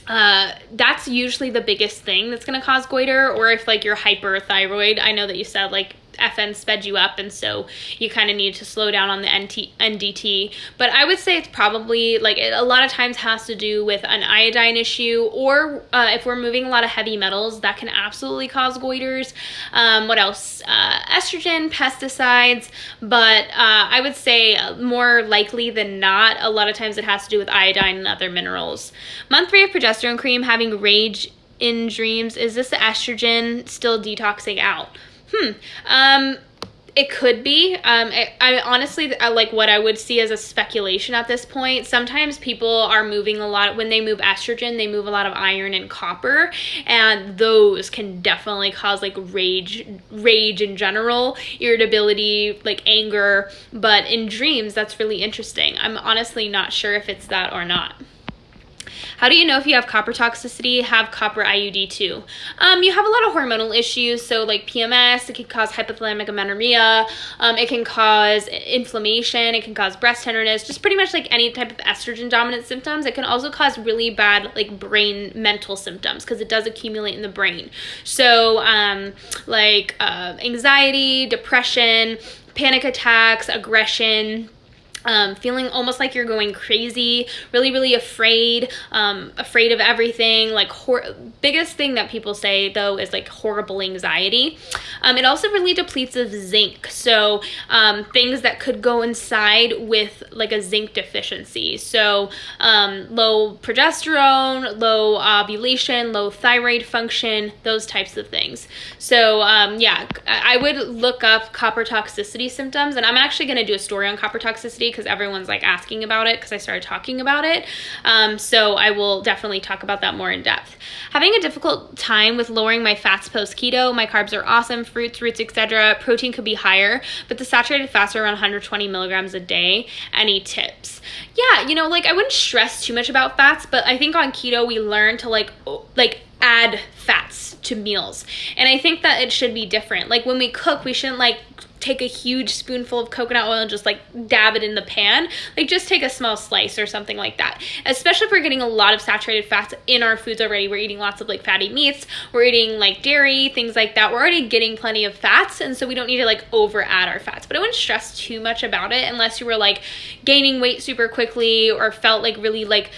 That's usually the biggest thing that's going to cause goiter. Or if like you're hyperthyroid, I know that you said like FN sped you up, and so you kind of need to slow down on the NDT. But I would say it's probably like a lot of times has to do with an iodine issue, or if we're moving a lot of heavy metals, that can absolutely cause goiters. What else? Estrogen, pesticides, but I would say more likely than not, a lot of times it has to do with iodine and other minerals. Month 3 of progesterone cream, having rage in dreams. Is this the estrogen still detoxing out? It could be. I honestly, like what I would see as a speculation at this point. Sometimes people are moving a lot. When they move estrogen, they move a lot of iron and copper, and those can definitely cause like rage in general, irritability, like anger. But in dreams, that's really interesting. I'm honestly not sure if it's that or not. How do you know if you have copper toxicity? Have copper IUD too. You have a lot of hormonal issues, so like PMS, it can cause hypothalamic amenorrhea, it can cause inflammation, it can cause breast tenderness, just pretty much like any type of estrogen dominant symptoms. It can also cause really bad like brain mental symptoms because it does accumulate in the brain. So anxiety, depression, panic attacks, aggression, feeling almost like you're going crazy, really, really afraid of everything. Like biggest thing that people say though is like horrible anxiety. It also really depletes of zinc. So things that could go inside with like a zinc deficiency. So low progesterone, low ovulation, low thyroid function, those types of things. So yeah, I would look up copper toxicity symptoms, and I'm actually going to do a story on copper toxicity because everyone's like asking about it because I started talking about it. So I will definitely talk about that more in depth. Having a difficult time with lowering my fats post keto. My carbs are awesome, fruits, roots, etc. Protein could be higher, but the saturated fats are around 120 milligrams a day. Any tips? Yeah, like I wouldn't stress too much about fats, but I think on keto we learn to like add fats to meals, and I think that it should be different. Like when we cook, we shouldn't like take a huge spoonful of coconut oil and just like dab it in the pan. Like just take a small slice or something like that, especially if we're getting a lot of saturated fats in our foods already. We're eating lots of like fatty meats, we're eating like dairy, things like that. We're already getting plenty of fats, and so we don't need to like over add our fats. But I wouldn't stress too much about it unless you were like gaining weight super quickly or felt like really like,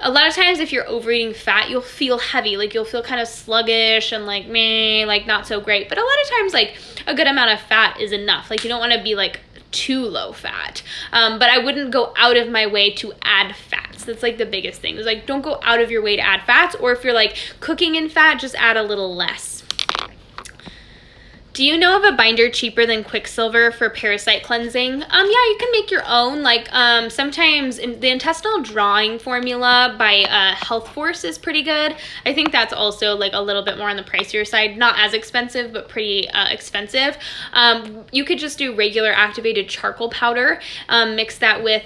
a lot of times if you're overeating fat, you'll feel heavy, like you'll feel kind of sluggish and like meh, like not so great. But a lot of times like a good amount of fat is enough. Like you don't want to be like too low fat, but I wouldn't go out of my way to add fats. That's like the biggest thing, is like don't go out of your way to add fats, or if you're like cooking in fat, just add a little less. Do you know of a binder cheaper than Quicksilver for parasite cleansing? Yeah, you can make your own. Like sometimes the intestinal drawing formula by Health Force is pretty good. I think that's also like a little bit more on the pricier side. Not as expensive, but pretty expensive. You could just do regular activated charcoal powder. Mix that with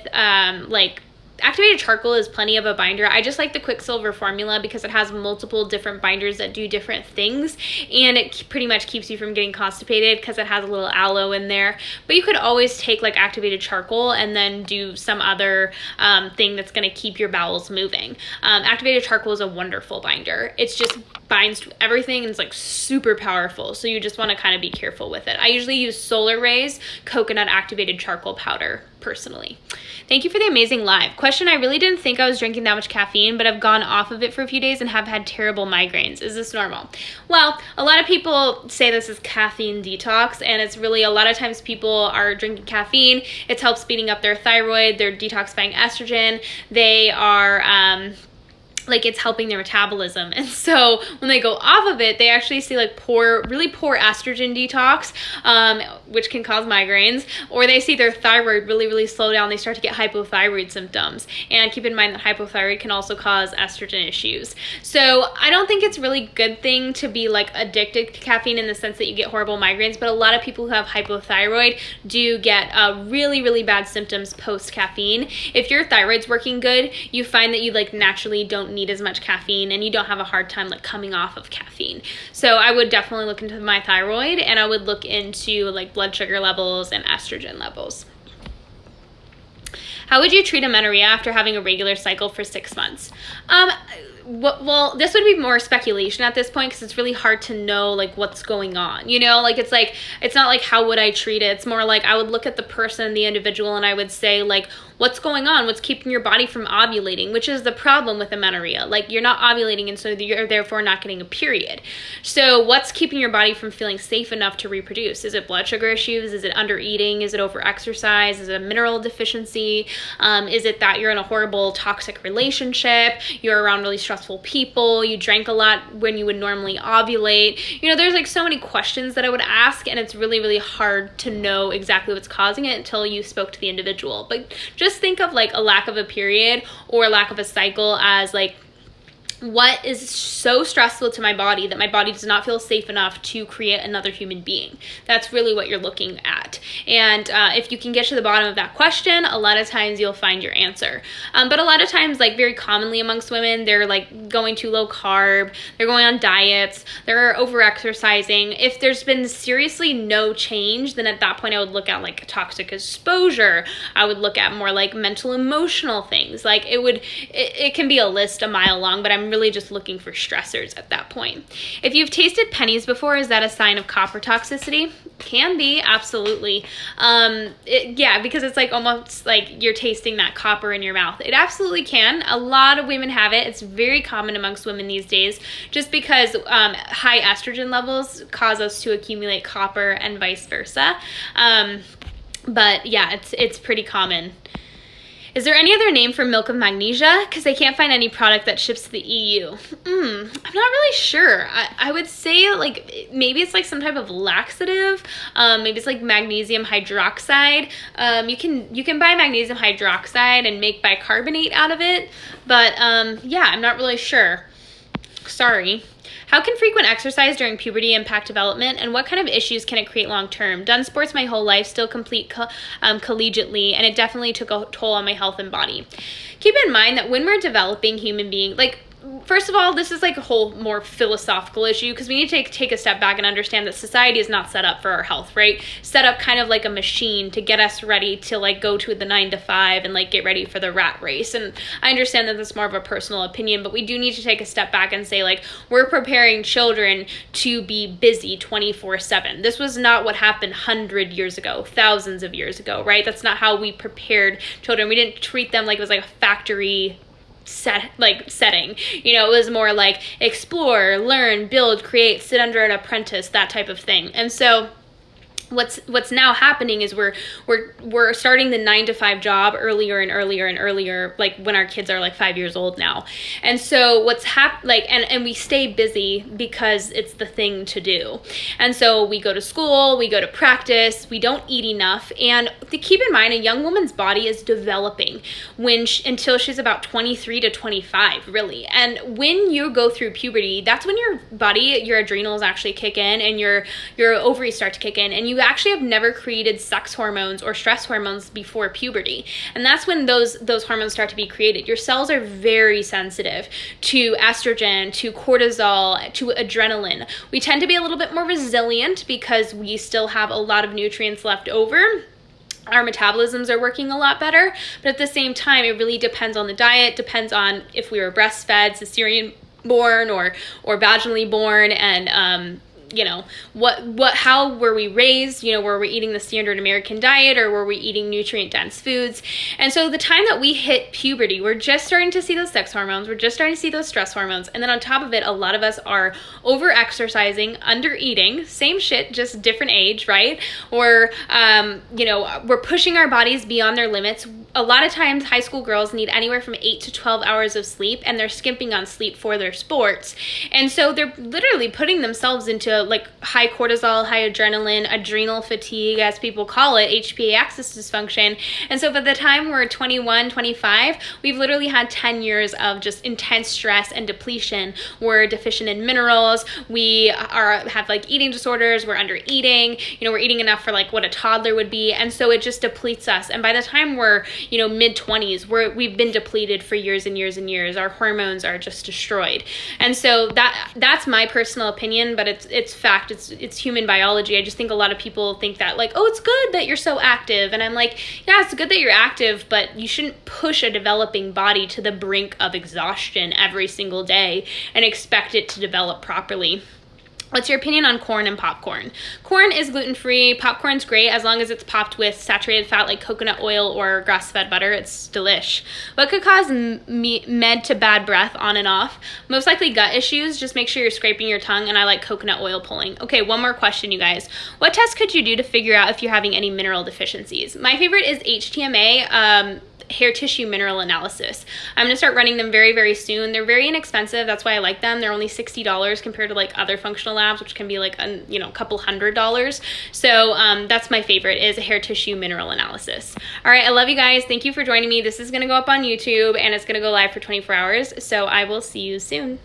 activated charcoal is plenty of a binder. I just like the Quicksilver formula because it has multiple different binders that do different things, and it pretty much keeps you from getting constipated because it has a little aloe in there. But you could always take like activated charcoal and then do some other thing that's going to keep your bowels moving. Activated charcoal is a wonderful binder. It's just binds to everything and it's like super powerful, so you just want to kind of be careful with it. I usually use Solar Rays coconut activated charcoal powder personally. Thank you for the amazing live. Question: I really didn't think I was drinking that much caffeine, but I've gone off of it for a few days and have had terrible migraines. Is this normal? Well, a lot of people say this is caffeine detox, and it's really, a lot of times people are drinking caffeine. It helps speeding up their thyroid, they're detoxifying estrogen, they are like it's helping their metabolism. And so when they go off of it, they actually see like really poor estrogen detox, which can cause migraines, or they see their thyroid really, really slow down. They start to get hypothyroid symptoms. And keep in mind that hypothyroid can also cause estrogen issues. So I don't think it's really good thing to be like addicted to caffeine in the sense that you get horrible migraines, but a lot of people who have hypothyroid do get really, really bad symptoms post caffeine. If your thyroid's working good, you find that you like naturally don't need as much caffeine and you don't have a hard time like coming off of caffeine. So I would definitely look into my thyroid, and I would look into like blood sugar levels and estrogen levels. How would you treat amenorrhea after having a regular cycle for 6 months? well, this would be more speculation at this point because it's really hard to know like what's going on, you know? Like it's not like how would I treat it? It's more like I would look at the person, the individual, and I would say like, what's going on? What's keeping your body from ovulating? Which is the problem with amenorrhea. Like you're not ovulating, and so you're therefore not getting a period. So what's keeping your body from feeling safe enough to reproduce? Is it blood sugar issues? Is it under eating? Is it over exercise? Is it a mineral deficiency? Is it that you're in a horrible toxic relationship? You're around really stressful people? You drank a lot when you would normally ovulate? You know, there's like so many questions that I would ask, and it's really, really hard to know exactly what's causing it until you spoke to the individual. But just think of like a lack of a period or a lack of a cycle as like, what is so stressful to my body that my body does not feel safe enough to create another human being? That's really what you're looking at. And if you can get to the bottom of that question, a lot of times you'll find your answer. But a lot of times, like very commonly amongst women, they're like going too low carb, they're going on diets, they're over exercising. If there's been seriously no change, then at that point I would look at like toxic exposure. I would look at more like mental emotional things. Like it can be a list a mile long, but I'm really just looking for stressors at that point. If you've tasted pennies before, is that a sign of copper toxicity? Can be, absolutely. Yeah, because it's like almost like you're tasting that copper in your mouth. It absolutely can. A lot of women have it. It's very common amongst women these days, just because high estrogen levels cause us to accumulate copper and vice versa. But yeah, it's pretty common. Is there any other name for milk of magnesia? Because they can't find any product that ships to the EU. I'm not really sure. I would say like maybe it's like some type of laxative. Maybe it's like magnesium hydroxide. You can buy magnesium hydroxide and make bicarbonate out of it. But yeah, I'm not really sure. Sorry. How can frequent exercise during puberty impact development, and what kind of issues can it create long term? Done sports my whole life, still complete collegiately, and it definitely took a toll on my health and body. Keep in mind that when we're developing human beings, like first of all, this is like a whole more philosophical issue because we need to take a step back and understand that society is not set up for our health, right? Set up kind of like a machine to get us ready to like go to the 9 to 5 and like get ready for the rat race. And I understand that that's more of a personal opinion, but we do need to take a step back and say like, we're preparing children to be busy 24/7. This was not what happened 100 years ago, thousands of years ago, right? That's not how we prepared children. We didn't treat them like it was like a factory setting. You know, it was more like explore, learn, build, create, sit under an apprentice, that type of thing. And so what's now happening is we're starting the 9 to 5 job earlier and earlier and earlier, like when our kids are like 5 years old now. And so and we stay busy because it's the thing to do. And so we go to school, we go to practice, we don't eat enough. And to keep in mind, a young woman's body is developing until she's about 23 to 25, really. And when you go through puberty, that's when your body, your adrenals actually kick in, and your ovaries start to kick in, and you actually have never created sex hormones or stress hormones before puberty. And that's when those hormones start to be created. Your cells are very sensitive to estrogen, to cortisol, to adrenaline. We tend to be a little bit more resilient because we still have a lot of nutrients left over. Our metabolisms are working a lot better, but at the same time, it really depends on the diet, depends on if we were breastfed, cesarean born, or vaginally born, and you know, how were we raised? You know, were we eating the standard American diet, or were we eating nutrient dense foods? And so the time that we hit puberty, we're just starting to see those sex hormones, we're just starting to see those stress hormones. And then on top of it, a lot of us are over exercising, under eating, same shit, just different age, right? Or, you know, we're pushing our bodies beyond their limits. A lot of times high school girls need anywhere from 8 to 12 hours of sleep, and they're skimping on sleep for their sports. And so they're literally putting themselves into like high cortisol, high adrenaline, adrenal fatigue, as people call it, HPA axis dysfunction. And so by the time we're 21, 25, we've literally had 10 years of just intense stress and depletion. We're deficient in minerals. We have like eating disorders. We're under eating. You know, we're eating enough for like what a toddler would be. And so it just depletes us. And by the time we're, you know, mid-20s, we've been depleted for years and years and years. Our hormones are just destroyed. And so that's my personal opinion, but it's it's fact, it's human biology. I just think a lot of people think that like, oh, it's good that you're so active. And I'm like, yeah, it's good that you're active, but you shouldn't push a developing body to the brink of exhaustion every single day and expect it to develop properly. What's your opinion on corn and popcorn? Corn is gluten-free. Popcorn's great as long as it's popped with saturated fat like coconut oil or grass-fed butter. It's delish. What could cause med to bad breath on and off? Most likely gut issues. Just make sure you're scraping your tongue, and I like coconut oil pulling. Okay, one more question, you guys. What test could you do to figure out if you're having any mineral deficiencies? My favorite is HTMA. Hair tissue mineral analysis. I'm going to start running them very, very soon. They're very inexpensive. That's why I like them. They're only $60 compared to like other functional labs, which can be like a couple $100s. So that's my favorite, is a hair tissue mineral analysis. All right, I love you guys. Thank you for joining me. This is going to go up on YouTube and it's going to go live for 24 hours. So I will see you soon.